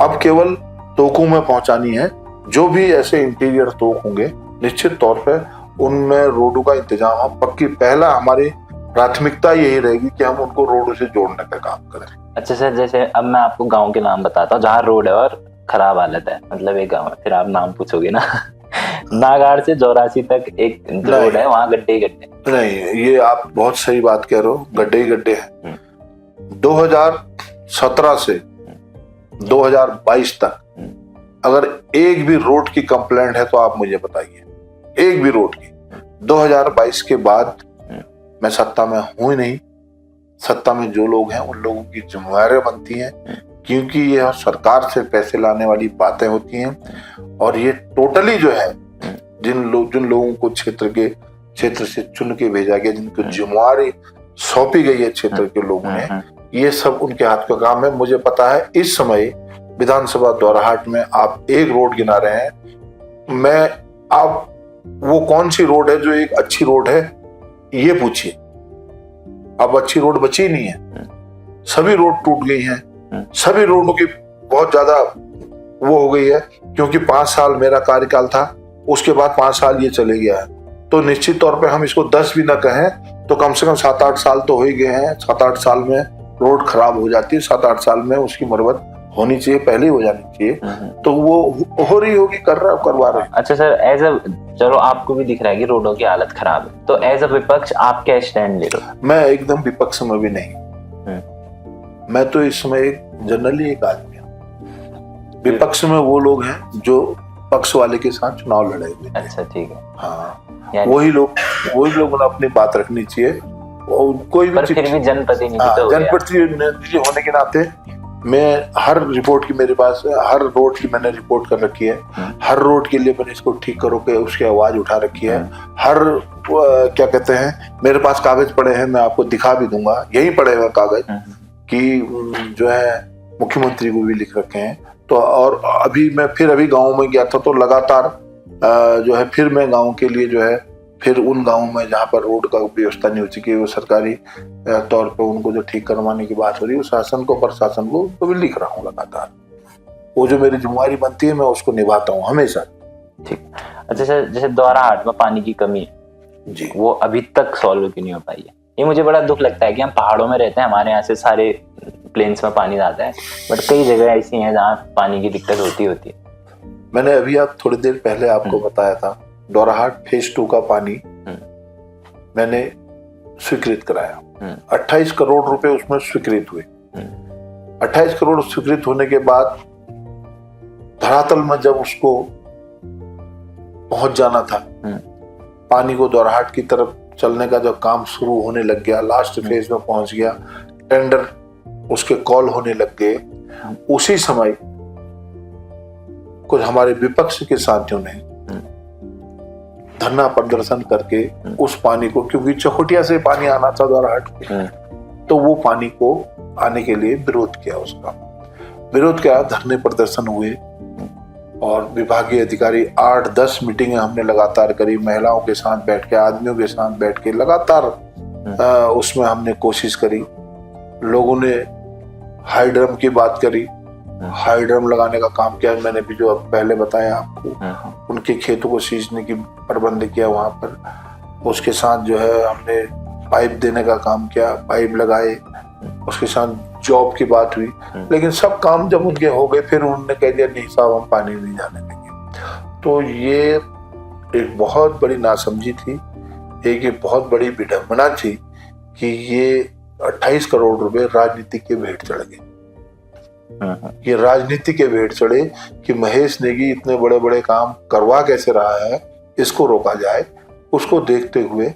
अब केवल तोकों में पहुंचानी है। जो भी ऐसे इंटीरियर तोक होंगे निश्चित तौर पर उनमें रोडों का इंतजाम हम पक्की, पहला हमारी प्राथमिकता यही रहेगी कि हम उनको रोडों से जोड़ने का काम करें। अच्छा सर, जैसे अब मैं आपको गांव के नाम बताता हूँ जहाँ रोड है और खराब हालत है, मतलब एक गांव है, फिर आप नाम पूछोगे ना। नागाड़ से जोरासी तक एक रोड है, वहाँ गड्ढे गड्ढे नहीं, ये आप बहुत सही बात कह रहे हो, गड्ढे ही गड्ढे हैं। 2017 से 2022 तक अगर एक भी रोड की कंप्लेंट है तो आप मुझे बताइए, एक भी रोड की। 2022 के बाद मैं सत्ता में हूं ही नहीं, सत्ता में जो लोग हैं उन लोगों की जिम्मेदारियां बनती हैं, क्योंकि ये सरकार से पैसे लाने वाली बातें होती हैं, और ये टोटली जो है जिन लोगों को क्षेत्र से चुन के भेजा गया, जिनको जिम्मेवारी सौंपी गई है क्षेत्र के लोगों ने, ये सब उनके हाथ का काम है। मुझे पता है इस समय विधानसभा दौराहाट में आप एक रोड गिना रहे हैं, आप वो कौन सी रोड है जो एक अच्छी रोड है ये पूछिए। अब अच्छी रोड बची नहीं है, सभी रोड टूट गई हैं, सभी रोडों की बहुत ज्यादा वो हो गई है, क्योंकि 5 साल मेरा कार्यकाल था, उसके बाद 5 साल ये चले गया है। तो निश्चित तौर पे हम इसको 10 भी ना कहें तो कम से कम 7-8 साल तो हो ही गए हैं। 7-8 साल में रोड खराब हो जाती है, 7-8 साल में उसकी मरम्मत होनी चाहिए, पहले ही हो जानी चाहिए। तो वो हो रही होगी, करवा रहे हैं। अच्छा सर, एज अ, चलो आपको भी दिख रहा है कि रोडों की हालत खराब है, तो एज अ विपक्ष आप क्या स्टैंड ले रहे हो? मैं एकदम विपक्ष में भी नहीं, मैं तो इस समय जनरली एक आदमी हूँ। विपक्ष में वो लोग हैं जो पक्ष वाले के साथ चुनाव लड़े हुए। अच्छा ठीक है। हाँ, वही लोग अपनी बात रखनी चाहिए। कोई भी, पर फिर भी जनप्रतिनिधि तो जनप्रतिनिधि होने के नाते मैं हर रिपोर्ट की, मेरे पास हर रोड की मैंने रिपोर्ट कर रखी है। हर रोड के लिए मैंने इसको ठीक करो के उसकी आवाज उठा रखी है। हर क्या कहते हैं, मेरे पास कागज पड़े हैं, मैं आपको दिखा भी दूंगा, यही पड़े हुए कागज कि जो है मुख्यमंत्री को भी लिख रखे हैं। तो और अभी गाँव में गया था, तो लगातार जो है फिर मैं गाँव के लिए जो है फिर उन गाँव में जहाँ पर रोड का व्यवस्था नहीं हो चुकी, वो सरकारी तौर पर उनको जो ठीक करवाने की बात हो रही है, शासन को, प्रशासन को भी लिख रहा हूँ लगातार। वो जो मेरी जिम्मेवारी बनती है मैं उसको निभाता हूँ हमेशा। ठीक। अच्छा सर, जैसे द्वाराहाट में पानी की कमी है जी, वो अभी तक सॉल्व क्यों नहीं हो पाई है? ये मुझे बड़ा दुख लगता है कि हम पहाड़ों में रहते हैं, हमारे यहाँ से सारे प्लेन्स में पानी आता है, बट कई जगह ऐसी हैं जहाँ पानी की दिक्कत होती है। मैंने अभी थोड़ी देर पहले आपको बताया था, द्वाराहाट फेज 2 का पानी मैंने स्वीकृत कराया। 28 करोड़ रुपए उसमें स्वीकृत हुए। 28 करोड़ स्वीकृत होने के बाद धरातल में जब उसको पहुंच जाना था, पानी को द्वाराहाट की तरफ चलने का जब काम शुरू होने लग गया, लास्ट फेज में पहुंच गया, टेंडर उसके कॉल होने लग गए, उसी समय कुछ हमारे विपक्ष के साथियों ने धरना प्रदर्शन करके उस पानी को, क्योंकि चकोटिया से पानी आना था द्वाराहाट में, तो वो पानी को आने के लिए विरोध किया। विरोध किया, धरने प्रदर्शन हुए और विभागीय अधिकारी 8-10 मीटिंगें हमने लगातार करी, महिलाओं के साथ बैठ के, आदमियों के साथ बैठ के लगातार उसमें हमने कोशिश करी। लोगों ने हाइड्रम की बात करी, हाइड्रम लगाने का काम किया। मैंने भी जो पहले बताया आपको, उनके खेतों को सींचने की प्रबंध किया वहां पर। उसके साथ जो है हमने पाइप देने का काम किया, पाइप लगाए। उसके साथ जॉब की बात हुई, लेकिन सब काम जब उनके हो गए फिर उन्होंने कह दिया नहीं साहब हम पानी नहीं जाने देंगे। तो ये एक बहुत बड़ी नासमझी थी, एक बहुत बड़ी विडंबना थी कि ये 28 करोड़ रुपए राजनीति के भेंट चढ़ गए। ये राजनीति के भेंट चढ़े कि महेश नेगी इतने बड़े बड़े काम करवा कैसे रहा है, इसको रोका जाए। उसको देखते हुए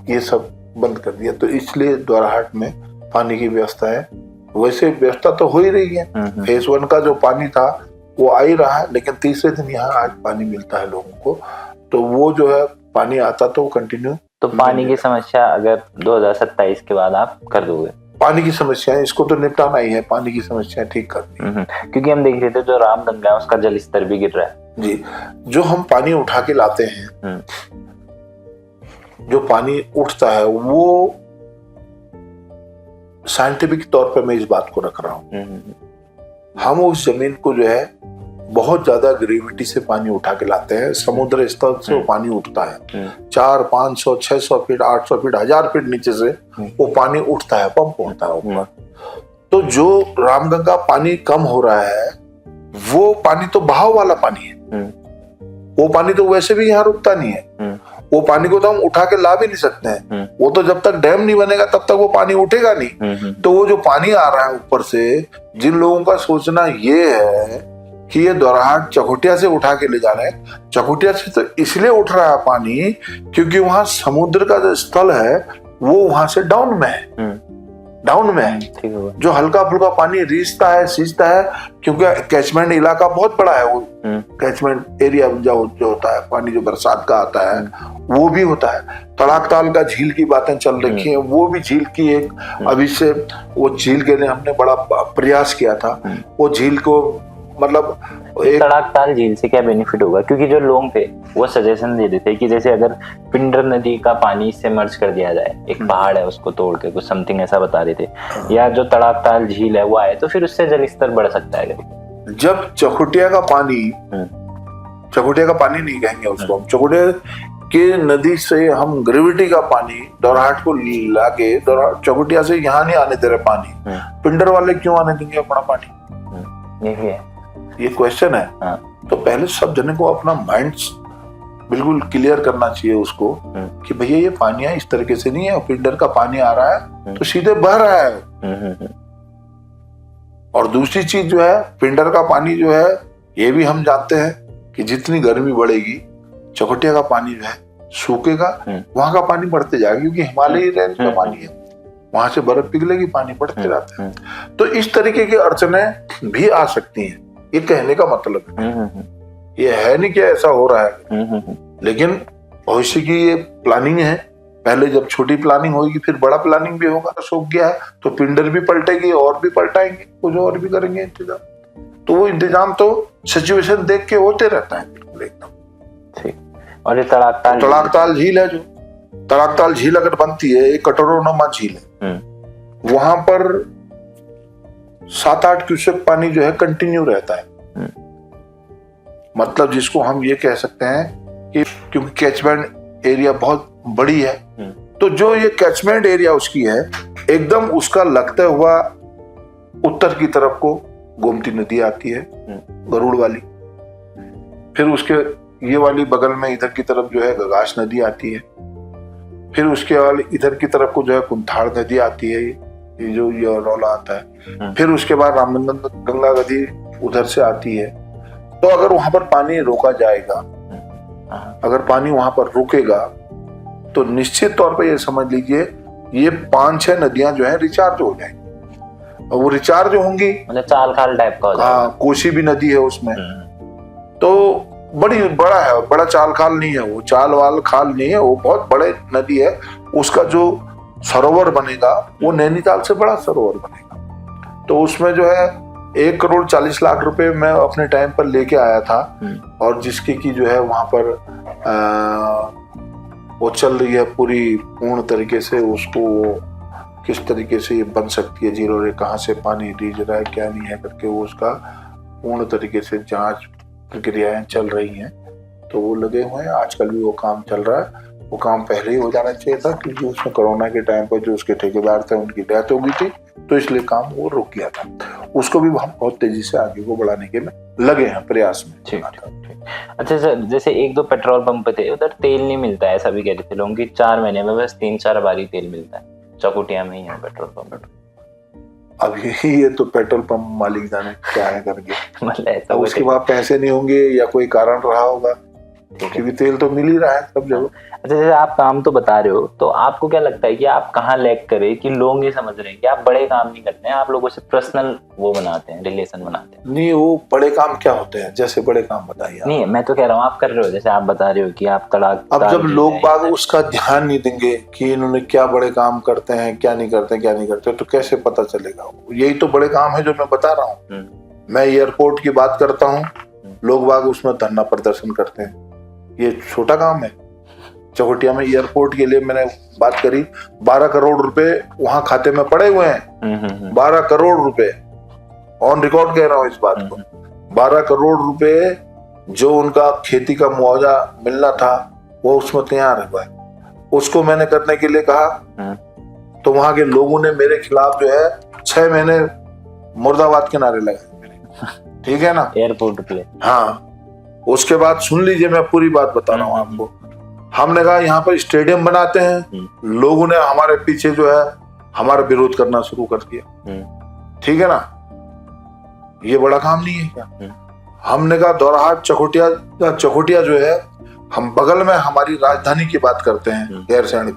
ये सब बंद कर दिया। तो इसलिए द्वाराहाट में पानी की व्यवस्था है, वैसे व्यवस्था तो हो ही रही है। फेज 1 का जो पानी था वो आ ही रहा है, लेकिन तीसरे दिन यहाँ आज पानी मिलता है लोगों को, तो वो जो है पानी आता तो कंटिन्यू। तो पानी की समस्या अगर 2027 के बाद आप कर दोगे? पानी की समस्या है, इसको तो निपटाना ही है, पानी की समस्या ठीक करनी। क्योंकि हम देख रहे थे जो रामगंगा है उसका जल स्तर भी गिर रहा है। जी, जो हम पानी उठा के लाते हैं, जो पानी उठता है वो साइंटिफिक तौर पे मैं इस बात को रख रहा हूँ। हम उस जमीन को जो है बहुत ज्यादा ग्रेविटी से पानी उठा के लाते हैं, समुद्र स्तर से वो पानी उठता है। 400-500, 600 फीट, 800 फीट, 1000 फीट नीचे से वो पानी उठता है, पंप होता है ऊपर। तो जो रामगंगा पानी कम हो रहा है वो पानी तो बहाव वाला पानी है, वो पानी तो वैसे भी यहाँ रुकता नहीं है। वो पानी को तो हम उठा के ला भी नहीं सकते हैं, वो तो जब तक डैम नहीं बनेगा तब तक वो पानी उठेगा नहीं। तो वो जो पानी आ रहा है ऊपर से, जिन लोगों का सोचना ये है कि ये द्वाराहाट चकोटिया से उठा के ले जा रहे हैं, चकोटिया से तो इसलिए उठ रहा है पानी क्योंकि वहां समुद्र का जो स्थल है वो वहां से डाउन में है, डाउन में है। जो हल्का फुल्का पानी सींचता है क्योंकि कैचमेंट इलाका बहुत बड़ा है, वो कैचमेंट एरिया जो होता है, पानी जो बरसात का आता है वो भी होता है। तड़ाक ताल का झील की बातें चल रखी हैं, वो भी झील की एक अभी से, वो झील के लिए हमने बड़ा प्रयास किया था। वो झील को मतलब एक तड़ाकताल झील से क्या बेनिफिट होगा? क्योंकि जो लोग थे वो सजेशन दे रहे थे कि जैसे अगर पिंडर नदी का पानी इससे मर्ज कर दिया जाए, एक पहाड़ है उसको तोड़ के, कुछ समथिंग ऐसा बता रहे थे, या जो तड़ाकताल झील है वो आए तो फिर उससे जल स्तर बढ़ सकता है करके। जब चकोटिया का पानी, चकोटिया का पानी नहीं कहेंगे उसको हम, चकोटिया के नदी से हम ग्रेविटी का पानी दौराहाट को लाके, चकोटिया से यहाँ नहीं आने दे रहे पानी, पिंडर वाले क्यों आने देंगे अपना पानी? ये भी है, ये क्वेश्चन है। तो पहले सब जने को अपना माइंड बिल्कुल क्लियर करना चाहिए उसको कि भैया ये पानी इस तरीके से नहीं है, पिंडर का पानी आ रहा है तो सीधे बह रहा है। और दूसरी चीज जो है, पिंडर का पानी जो है, ये भी हम जानते हैं कि जितनी गर्मी बढ़ेगी चकोटिया का पानी जो है सूखेगा, वहां का पानी बढ़ते जाएगा, क्योंकि हिमालयी रेंज का पानी है, वहां से बर्फ पिघलेगी, पानी बढ़ते रहता है। तो इस तरीके की अड़चनें भी आ सकती हैं, ये कहने का मतलब है। ये है नहीं कि ऐसा हो रहा है, लेकिन भविष्य की ये प्लानिंग है। पहले जब छोटी प्लानिंग होगी फिर बड़ा प्लानिंग भी होगा। सूख गया है तो पिंडर भी पलटेगी और भी पलटाएंगे, कुछ और भी करेंगे इंतजाम। तो वो इंतजाम तो सिचुएशन देख के होते रहता है बिल्कुल एकदम ठीक। और ये तड़ाकताल झील है, जो तड़ाकताल झील अगर बनती है, एक कटोरोनुमा झील है, वहां पर 7-8 क्यूसेक पानी जो है कंटिन्यू रहता है। मतलब जिसको हम ये कह सकते हैं कि क्योंकि कैचमेंट एरिया बहुत बड़ी है, तो जो ये कैचमेंट एरिया उसकी है, एकदम उसका लगता हुआ उत्तर की तरफ को गोमती नदी आती है, गरुड़ वाली। फिर उसके ये वाली बगल में इधर की तरफ जो है गगाश नदी आती है। फिर उसके वाली इधर की तरफ को जो है कुंथाड़ नदी आती है, ये जो ये रौला आता है। फिर उसके बाद रामगंगा नदी उधर से आती है। तो अगर वहां पर पानी रोका जाएगा, अगर पानी वहां पर रुकेगा, तो निश्चित तौर पर ये समझ लीजिए ये 5-6 नदियां जो है रिचार्ज हो जाएंगी। और वो रिचार्ज होंगी, मतलब चाल खाल टाइप का हो जाएगा। हाँ, कोसी भी नदी है उसमें, तो बड़ा है, बड़ा चाल खाल नहीं है वो, चाल वाल खाल नहीं है वो, बहुत बड़े नदी है। उसका जो सरोवर बनेगा वो नैनीताल से बड़ा सरोवर बनेगा। तो उसमें जो है 1,40,00,000 रुपए मैं अपने टाइम पर लेके आया था, और जिसकी की जो है वहां पर वो चल रही है पूरी पूर्ण तरीके से, उसको किस तरीके से ये बन सकती है जीरो रे, कहाँ से पानी रीज रहा है क्या नहीं है करके, वो उसका पूर्ण तरीके से जांच प्रक्रियाएं चल रही हैं। तो वो लगे हुए हैं, आजकल भी वो काम चल रहा है। वो काम पहले ही हो जाना चाहिए था, क्योंकि उसमें कोरोना के टाइम पर जो उसके ठेकेदार थे उनकी डेथ हो गई थी, तो इसलिए काम वो रुक गया था। उसको भी हम बहुत तेजी से आगे को बढ़ाने के में लगे हैं, प्रयास में। ठीक। अच्छा सर, जैसे 1-2 पेट्रोल पंप थे उधर तेल नहीं मिलता है, ऐसा भी कह रहे थे लोग कि 4 महीने में बस 3-4 बारी तेल मिलता है। चकोटिया में ही है पेट्रोल पंप। अब ये तो पेट्रोल पंप मालिक जाने क्या है करके, मतलब ऐसा उसके बाद पैसे नहीं होंगे या कोई कारण रहा होगा, क्योंकि तेल तो मिल ही रहा है सब जगह। अच्छा, जैसे आप काम तो बता रहे हो, तो आपको क्या लगता है कि आप कहाँ लैग करें कि लोग ये समझ रहे हैं कि आप बड़े काम नहीं करते हैं, आप लोगों से पर्सनल वो बनाते हैं, रिलेशन बनाते हैं? नहीं, वो बड़े काम क्या होते हैं? जैसे बड़े काम बताइए। नहीं, मैं तो कह रहा हूँ आप कर रहे हो, जैसे आप बता रहे हो कि आप तड़ाक। अब जब लोग बाग उसका ध्यान नहीं देंगे कि इन्होंने क्या बड़े काम करते हैं, क्या नहीं करते, तो कैसे पता चलेगा? यही तो बड़े काम है जो मैं बता रहा हूँ। मैं एयरपोर्ट की बात करता हूँ, लोग बाग उसमें धरना प्रदर्शन करते हैं, ये छोटा काम है। चकोटिया में एयरपोर्ट के लिए मैंने बात करी, 12 करोड़ रुपए वहां खाते में पड़े हुए हैं। 12 करोड़ रुपए, ऑन रिकॉर्ड कह रहा हूं इस बात को। 12 करोड़ रुपए जो उनका खेती का मुआवजा मिलना था, वो उसमें तैयार हुआ है। उसको मैंने करने के लिए कहा, तो वहां के लोगों ने मेरे खिलाफ जो है 6 महीने मुर्दाबाद के नारे लगाए। ठीक है ना, एयरपोर्ट पे। हाँ, उसके बाद सुन लीजिए, मैं पूरी बात बता रहा हूँ आपको। हमने कहा यहाँ पर स्टेडियम बनाते हैं, लोगों ने हमारे पीछे जो है हमारा विरोध करना शुरू कर दिया। ठीक है ना, ये बड़ा काम नहीं है क्या? हमने कहा दौराहाट चकोटिया जो है, हम बगल में हमारी राजधानी की बात करते हैं गैरसैंण,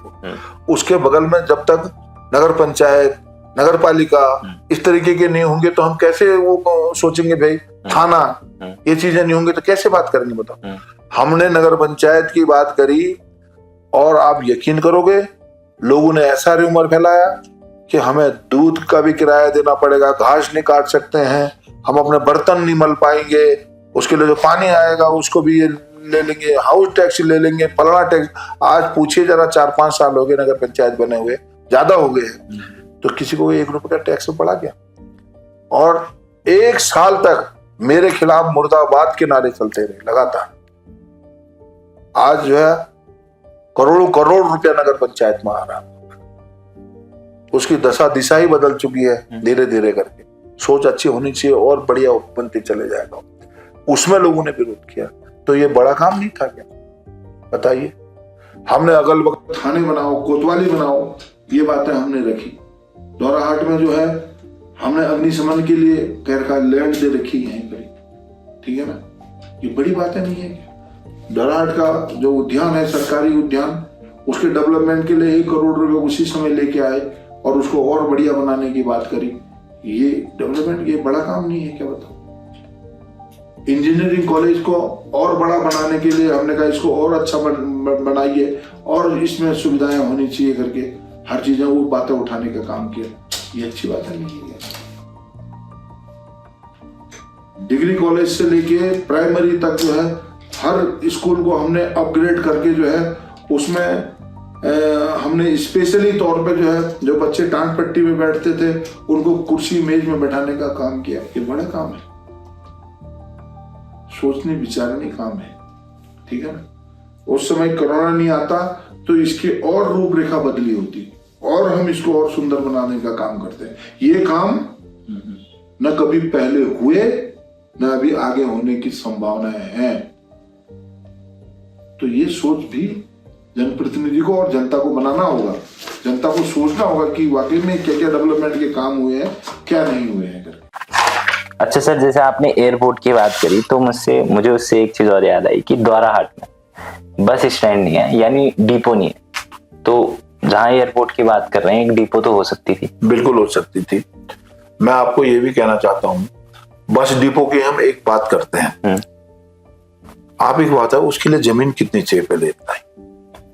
उसके बगल में जब तक नगर पंचायत, नगर पालिका इस तरीके के नहीं होंगे तो हम कैसे वो सोचेंगे भाई, थाना, ये चीजें नहीं होंगे तो कैसे बात करेंगे बताओ। हमने नगर पंचायत की बात करी, और आप यकीन करोगे लोगों ने ऐसा र्यूमर फैलाया कि हमें दूध का भी किराया देना पड़ेगा, घास नहीं काट सकते हैं, हम अपने बर्तन नहीं मल पाएंगे, उसके लिए जो पानी आएगा उसको भी ये ले लेंगे, हाउस टैक्स ले लेंगे, फलाना टैक्स। आज पूछिए जरा, 4-5 साल हो गए नगर पंचायत बने हुए, ज्यादा हो गए हैं, तो किसी को 1 रुपए का टैक्स पड़ा क्या? और 1 साल तक मेरे खिलाफ मुर्दाबाद के नारे चलते रहे लगातार। आज जो है करोड़ों करोड़ रुपया नगर पंचायत में आ रहा, उसकी दशा दिशा ही बदल चुकी है धीरे धीरे करके। सोच अच्छी होनी चाहिए और बढ़िया बनते चले जाएगा। उसमें लोगों ने विरोध किया, तो ये बड़ा काम नहीं था क्या? बताइए। हमने अगल बगल थाने बनाओ, कोतवाली बनाओ, ये बातें हमने रखी। दौराहाट में जो है हमने अग्निशमन के लिए खैर का लैंड दे रखी है यहीं पर, ठीक है ना? ये बड़ी बातें नहीं है क्या? दौराहाट का जो उद्यान है, सरकारी उद्यान, उसके डेवलपमेंट के लिए 1 करोड़ रुपए उसी समय लेके आए और उसको और बढ़िया बनाने की बात करी। ये डेवलपमेंट, ये बड़ा काम नहीं है क्या? बताओ। इंजीनियरिंग कॉलेज को और बड़ा बनाने के लिए हमने कहा इसको और अच्छा बनाइए और इसमें सुविधाएं होनी चाहिए करके हर चीजें वो बातें उठाने का काम किया। ये अच्छी बात नहीं है। डिग्री कॉलेज से लेके प्राइमरी तक जो है हर स्कूल को हमने अपग्रेड करके जो है उसमें हमने स्पेशली तौर पे जो है जो बच्चे टांग पट्टी में बैठते थे उनको कुर्सी मेज में बैठाने का काम किया। ये बड़ा काम है, सोचने विचारने काम है, ठीक है ना? उस समय कोरोना नहीं आता तो इसकी और रूपरेखा बदली होती और हम इसको और सुंदर बनाने का काम करते हैं। ये काम न कभी पहले हुए न अभी आगे होने की संभावनाएं हैं। तो ये सोच भी जनप्रतिनिधि को और जनता को बनाना होगा। जनता को सोचना होगा कि वाकई में क्या क्या डेवलपमेंट के काम हुए हैं, क्या नहीं हुए हैं। अच्छा सर, जैसे आपने एयरपोर्ट की बात करी तो मुझे उससे एक चीज और याद आई कि द्वाराहाट में बस स्टैंड नहीं है, यानी डिपो नहीं है। तो जहाँ एयरपोर्ट की बात कर रहे हैं, एक डिपो तो हो सकती थी। बिल्कुल हो सकती थी। मैं आपको ये भी कहना चाहता हूँ, बस डिपो की हम एक बात करते हैं, आप एक बात है उसके लिए जमीन कितनी चाहिए पहले बताइए?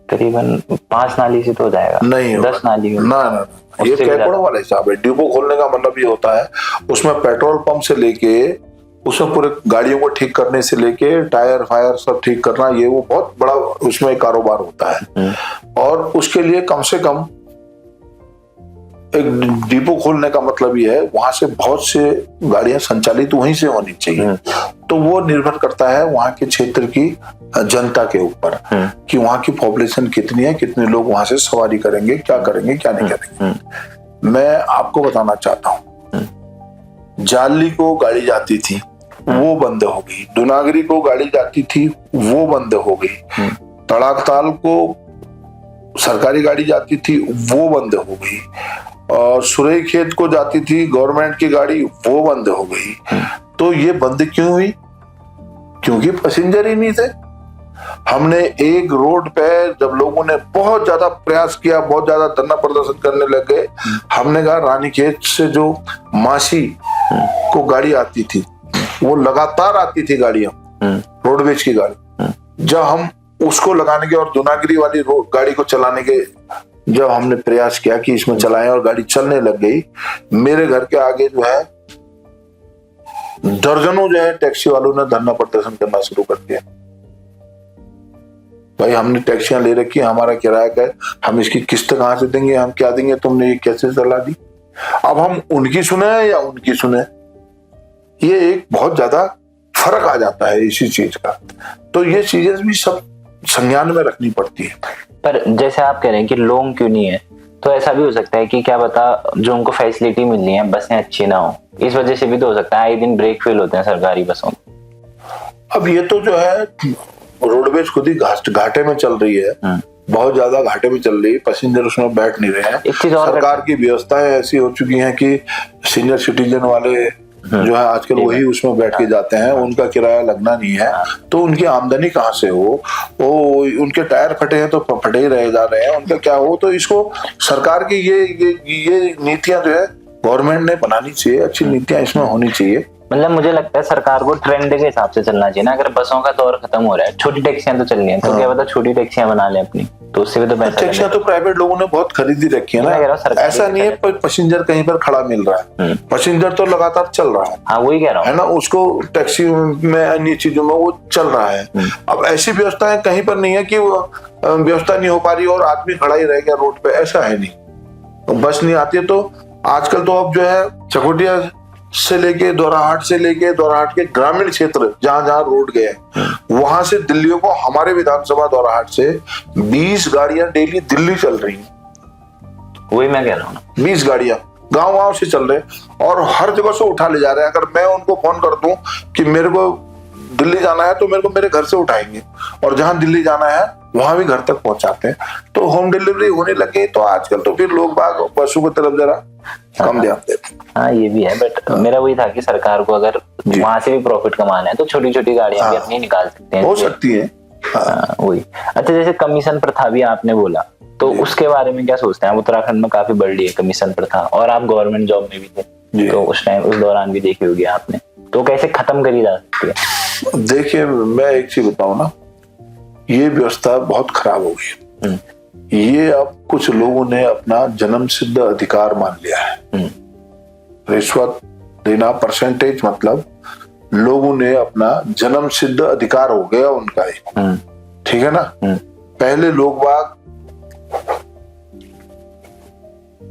करीबन 5 नाली से तो हो जाएगा। नहीं, 10 नाली ना, ये कैकड़ों वाला हिसाब है। डिपो खोलने का मतलब ये होता है उसमें पेट्रोल पंप से लेके उसमें पूरे गाड़ियों को ठीक करने से लेके टायर फायर सब ठीक करना, ये वो बहुत बड़ा उसमें कारोबार होता है। और उसके लिए कम से कम एक डिपो खोलने का मतलब ये है वहां से बहुत से गाड़ियां संचालित वहीं से होनी चाहिए। तो वो निर्भर करता है वहां के क्षेत्र की जनता के ऊपर कि वहां की पॉपुलेशन कितनी है, कितने लोग वहां से सवारी करेंगे, क्या करेंगे, क्या नहीं करेंगे। मैं आपको बताना चाहता हूँ, जाली को गाड़ी जाती थी वो बंद हो गई, दुनागरी को गाड़ी जाती थी वो बंद हो गई, तड़ाकताल को सरकारी गाड़ी जाती थी वो बंद हो गई, और सुरई खेत को जाती थी गवर्नमेंट की गाड़ी वो बंद हो गई। तो ये बंद क्यों हुई? क्योंकि पैसेंजर ही नहीं थे। हमने एक रोड पे जब लोगों ने बहुत ज्यादा प्रयास किया, बहुत ज्यादा धरना प्रदर्शन करने लग गए, हमने कहा रानीखेत से जो मासी को गाड़ी आती थी वो लगातार आती थी गाड़ियां, रोडवेज की गाड़ी, जब हम उसको लगाने के और दुनागिरी वाली गाड़ी को चलाने के जब हमने प्रयास किया कि इसमें चलाएं और गाड़ी चलने लग गई, मेरे घर के आगे जो है दर्जनों जो है टैक्सी वालों ने धरना प्रदर्शन करना शुरू कर दिया। भाई हमने टैक्सियां ले रखी, हमारा किराया क्या है, हम इसकी किस्त कहां से देंगे, हम क्या देंगे, तुमने ये कैसे चला दी। अब हम उनकी सुने या उनकी सुने, ये एक बहुत ज्यादा फर्क आ जाता है इसी चीज का। तो ये चीजें भी सब संज्ञान में रखनी पड़ती है। पर जैसे आप कह रहे हैं कि लोग क्यों नहीं है, तो ऐसा भी हो सकता है कि क्या पता जो उनको फैसिलिटी मिल रही है बसें अच्छी ना हो, इस वजह से भी तो हो सकता है। आए दिन ब्रेक फेल होते हैं सरकारी बसों में। अब ये तो जो है रोडवेज खुद ही घाटे में चल रही है, बहुत ज्यादा घाटे में चल रही है, पैसेंजर उसमें बैठ नहीं रहे हैं। सरकार की व्यवस्थाएं ऐसी हो चुकी हैं कि सीनियर सिटीजन वाले जो है आजकल वही उसमें बैठ के जाते हैं, उनका किराया लगना नहीं है, तो उनकी आमदनी कहाँ से हो? वो उनके टायर फटे हैं तो फटे ही रह जा रहे हैं, उनका क्या हो? तो इसको सरकार की ये नीतियां जो है गवर्नमेंट ने बनानी चाहिए, अच्छी नीतियां इसमें होनी चाहिए। मतलब मुझे लगता है सरकार को ट्रेंड के हिसाब से चलना चाहिए ना। अगर बसों का दौर खत्म हो रहा है, छोटी टैक्सियां तो चल रही हैं, तो क्या पता छोटी टैक्सियां बना लें अपनी। तो उससे भी तो पैसा टैक्सियां तो प्राइवेट लोगों ने बहुत खरीदी रखी है मैं कह रहा ना, हूँ सरकारी ऐसा नहीं है पैसेंजर कहीं पर खड़ा मिल रहा है, पैसेंजर तो लगातार चल रहा है। हाँ वही कह रहा है हूँ। ना, उसको टैक्सी में अन्य चीजों में वो चल रहा है। अब ऐसी व्यवस्था है कहीं पर नहीं है कि वो व्यवस्था नहीं हो पा रही और आदमी खड़ा ही रह गया रोड पे, ऐसा है नहीं। तो बस नहीं आती है तो आजकल तो अब जो है चकोटिया से लेके दोराहाट से लेके दोराहाट के ग्रामीण क्षेत्र जहां जहां रोड गए वहां से दिल्ली को, हमारे विधानसभा दोराहाट से 20 गाड़ियां डेली दिल्ली चल रही हैं। वही मैं कह रहा हूँ ना, 20 गाड़ियां गांव से चल रहे और हर जगह से उठा ले जा रहे हैं। अगर मैं उनको फोन कर दूं कि मेरे को दिल्ली जाना है तो मेरे को मेरे घर से उठाएंगे, और जहां दिल्ली जाना है वहां भी घर तक पहुंचाते हैं। तो होम डिलीवरी होने लगी तो आजकल तो फिर लोग बाग पशु की तरफ जरा कम ध्यान देते। हाँ ये भी है, बट मेरा वही था कि सरकार को अगर वहां से भी प्रॉफिट कमाना है तो छोटी छोटी गाड़ियां भी अपनी निकाल सकते हैं, हो सकती है। हाँ वही। अच्छा, जैसे कमीशन प्रथा भी आपने बोला, तो उसके बारे में क्या सोचते हैं? उत्तराखंड में काफी बढ़ रही है कमीशन प्रथा, और आप गवर्नमेंट जॉब में भी थे तो उस टाइम उस दौरान भी देखी होगी आपने, तो कैसे खत्म करी जा सकती है? देखिए मैं एक चीज बताऊं ना, ये व्यवस्था बहुत खराब हो गई। ये अब कुछ लोगों ने अपना जन्म सिद्ध अधिकार मान लिया है। रिश्वत देना परसेंटेज, मतलब लोगों ने अपना जन्म सिद्ध अधिकार हो गया उनका ही, ठीक है ना। पहले लोग बाग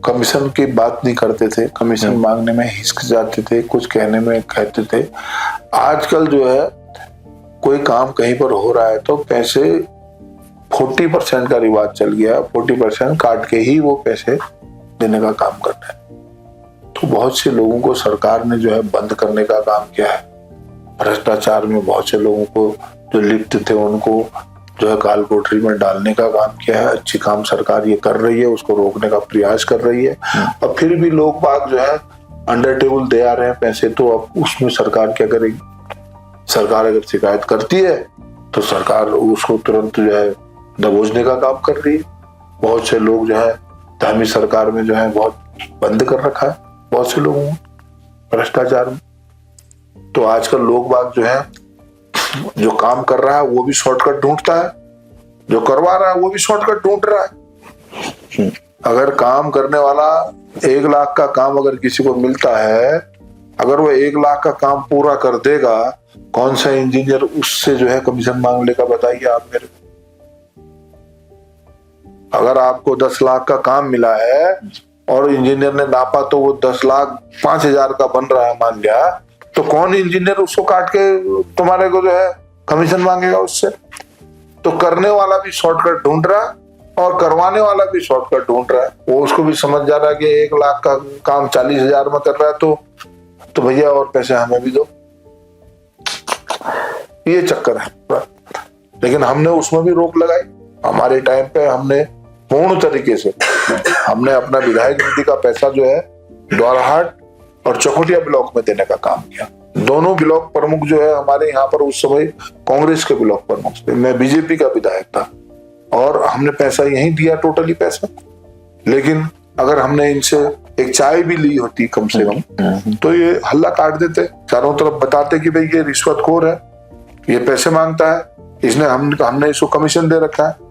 कमीशन की बात नहीं करते थे, कमीशन मांगने में हिचकिचाते थे, कुछ कहने में कहते थे। आजकल जो है कोई काम कहीं पर हो रहा है तो पैसे 40% का रिवाज चल गया, 40% काट के ही वो पैसे देने का काम करना है। तो बहुत से लोगों को सरकार ने जो है बंद करने का काम किया है। भ्रष्टाचार में बहुत से लोगों को जो लिप्त थे उनको जो है काल कोठरी में डालने का काम किया है। अच्छी काम सरकार ये कर रही है, उसको रोकने का प्रयास कर रही है। और फिर भी लोग बाग जो है अंडर टेबल दे आ रहे हैं पैसे, तो अब उसमें सरकार क्या करेगी? सरकार अगर शिकायत करती है तो सरकार उसको तुरंत जो है दबोचने का काम कर रही है। बहुत से लोग जो है धामी सरकार में जो है बहुत बंद कर रखा है, बहुत से लोगों को भ्रष्टाचार में। तो आजकल लोग बाग जो है जो काम कर रहा है वो भी शॉर्टकट ढूंढता है, जो करवा रहा है वो भी शॉर्टकट ढूंढ रहा है। अगर काम करने वाला 1 लाख का काम अगर किसी को मिलता है, अगर वो 1 लाख का काम पूरा कर देगा, कौन सा इंजीनियर उससे जो है कमीशन मांग लेगा? बताइए आप मेरे को। अगर आपको 10 लाख का काम मिला है और इंजीनियर ने नापा तो वो 10 लाख 5,000 का बन रहा है मान लिया, तो कौन इंजीनियर उसको काट के तुम्हारे को जो है कमीशन मांगेगा उससे? तो करने वाला भी शॉर्टकट ढूंढ रहा है और करवाने वाला भी शॉर्टकट ढूंढ रहा है। वो उसको भी समझ जा रहा है कि 1 लाख का काम 40,000 में कर रहा है तो भैया और पैसे हमें भी दो। ये चक्कर है। लेकिन हमने उसमें भी रोक लगाई। हमारे टाइम पे हमने पूर्ण तरीके से हमने अपना विधायक निधि का पैसा जो है दोराहाट और चकोटिया ब्लॉक में देने का काम किया। दोनों ब्लॉक प्रमुख जो है हमारे यहाँ पर उस समय कांग्रेस के ब्लॉक प्रमुख थे, मैं बीजेपी का विधायक था, और हमने पैसा यहीं दिया, टोटली पैसा। लेकिन अगर हमने इनसे एक चाय भी ली होती कम से कम तो ये हल्ला काट देते, चारों तरफ बताते कि भाई ये रिश्वतखोर है, ये पैसे मांगता है, इसने हमने इसको कमीशन दे रखा है।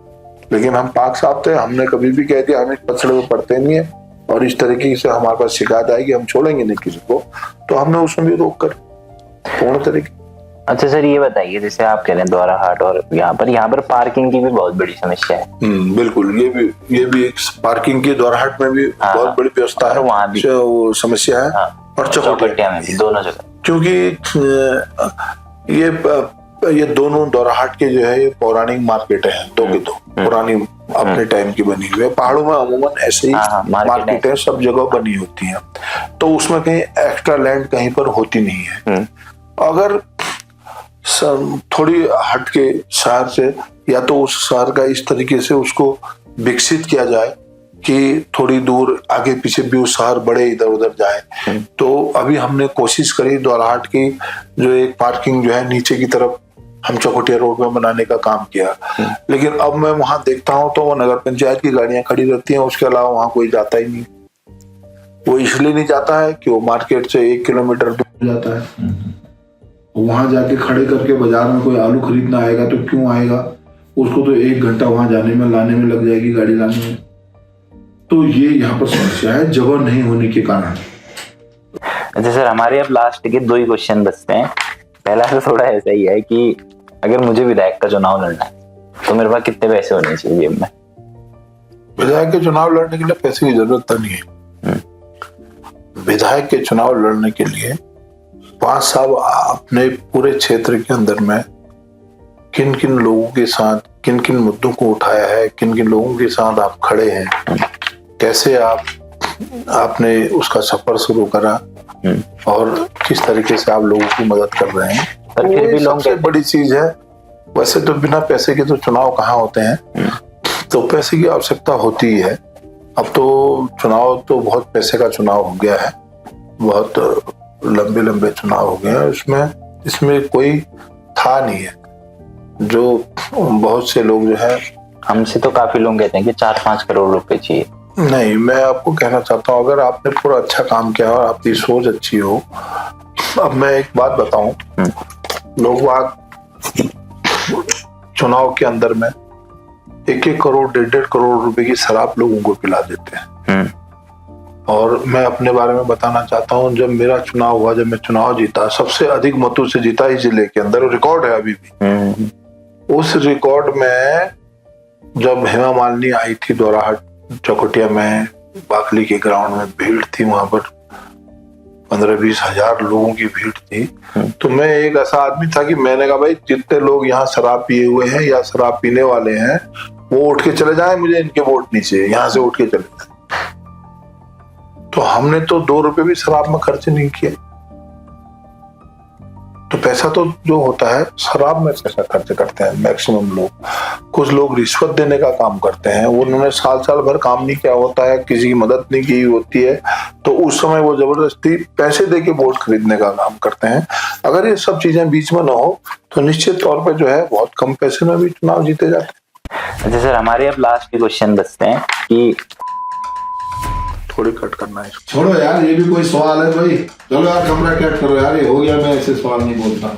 लेकिन हम पाक साहब थे, हमने कभी भी कह दिया हम इस पछड़े में पड़ते नहीं है और इस तरीके से हमारे पास शिकायत आएगी हम छोड़ेंगे नहीं किसी को, तो हमने उसमें भी रोक कर पूर्ण तरीके। अच्छा सर, ये बताइए जैसे आप कह रहे हैं दोराहाट और यहाँ पर पार्किंग की भी बहुत बड़ी समस्या है। बिल्कुल, ये भी एक पार्किंग की दोराहाट में भी बहुत बड़ी व्यवस्था है, वहाँ भी समस्या है। और चकोटिया में भी, दोनों जगह, क्योंकि ये दोनों दोराहाट के जो है ये पौराणिक मार्केट है, दो की दो पुरानी अपने टाइम की बनी हुई है। पहाड़ों में अमूमन ऐसे ही मार्केट है, सब जगह बनी होती है, तो उसमें कहीं एक्स्ट्रा लैंड कहीं पर होती नहीं है। अगर थोड़ी हट के शहर से, या तो उस शहर का इस तरीके से उसको विकसित किया जाए कि थोड़ी दूर आगे पीछे भी उस शहर बड़े इधर उधर जाए। तो अभी हमने कोशिश करी दोराहाट की जो एक पार्किंग जो है नीचे की तरफ हम चकोटिया रोड में बनाने का काम किया। लेकिन अब मैं वहां देखता हूं तो वो नगर पंचायत की गाड़ियां खड़ी रहती हैं, उसके अलावा वहां कोई जाता ही नहीं। वो इसलिए नहीं जाता है कि वो मार्केट से 1 किलोमीटर दूर जाता है, वहां जाके खड़े करके बाजार में कोई आलू खरीदना आएगा तो क्यों आएगा? उसको तो 1 घंटा वहां जाने में लाने में लग जाएगी, गाड़ी लाने में। तो ये यहाँ पर समस्या है जगह नहीं होने के कारण। अच्छा सर, हमारे अब लास्ट के 2 ही क्वेश्चन बचते हैं। पहला तो थोड़ा ऐसा ही है कि अगर मुझे विधायक का चुनाव लड़ना है तो मेरे पास कितने पैसे होने चाहिए जेब में? विधायक के चुनाव लड़ने के लिए पैसे की जरूरत तो नहीं है। विधायक के चुनाव लड़ने के लिए 5 साल अपने पूरे क्षेत्र के अंदर में किन किन लोगों के साथ किन किन मुद्दों को उठाया है, किन किन लोगों के साथ आप खड़े हैं, कैसे आपने उसका सफर शुरू करा और किस तरीके से आप लोगों की मदद कर रहे हैं। पर फिर भी लोग सबसे बड़ी चीज है। वैसे तो बिना पैसे के तो चुनाव कहाँ होते हैं, तो पैसे की आवश्यकता होती ही है। अब तो चुनाव तो बहुत पैसे का चुनाव हो गया है, बहुत लंबे लंबे चुनाव हो गए हैं। इसमें कोई था नहीं है। जो बहुत से लोग जो है, हमसे तो काफी लोग कहते हैं कि 4-5 करोड़ रुपए चाहिए। नहीं, मैं आपको कहना चाहता हूँ, अगर आपने पूरा अच्छा काम किया और आपकी सोच अच्छी हो। अब मैं एक बात बताऊं, लोग चुनाव के अंदर में 1-1 करोड़ 1.5 करोड़ रुपए की शराब लोगों को पिला देते हैं। और मैं अपने बारे में बताना चाहता हूँ, जब मेरा चुनाव हुआ, जब मैं चुनाव जीता, सबसे अधिक मतों से जीता इस जिले के अंदर, रिकॉर्ड है अभी भी। उस रिकॉर्ड में जब हेमा मालिनी आई थी दोराहट चौखटिया में, बाकली के ग्राउंड में भीड़ थी, वहां पर 15-20 हजार लोगों की भीड़ थी। तो मैं एक ऐसा आदमी था कि मैंने कहा, भाई जितने लोग यहाँ शराब पिए हुए हैं या शराब पीने वाले हैं वो उठ के चले जाएं, मुझे इनके वोट नहीं चाहिए, यहाँ से उठ के चले जाएं। तो हमने तो 2 रुपए भी शराब में खर्च नहीं किए। तो पैसा तो जो होता है शराब में पैसा खर्च करते हैं मैक्सिमम लोग। कुछ लोग रिश्वत देने का काम करते हैं, उन्होंने साल भर काम नहीं किया होता है, किसी की मदद नहीं की होती है, तो उस समय वो जबरदस्ती पैसे दे के वोट खरीदने का काम करते हैं। अगर ये सब चीजें बीच में ना हो तो निश्चित तौर पर जो है बहुत कम पैसे में भी चुनाव जीते जाते हैं। अच्छा सर, हमारे अब लास्ट के क्वेश्चन बचते हैं कि थोड़ी कट करना है। छोड़ो यार, ये भी कोई सवाल है भाई? चलो यार, कमरा कैट करो यार, ये हो गया। मैं ऐसे सवाल नहीं बोलता।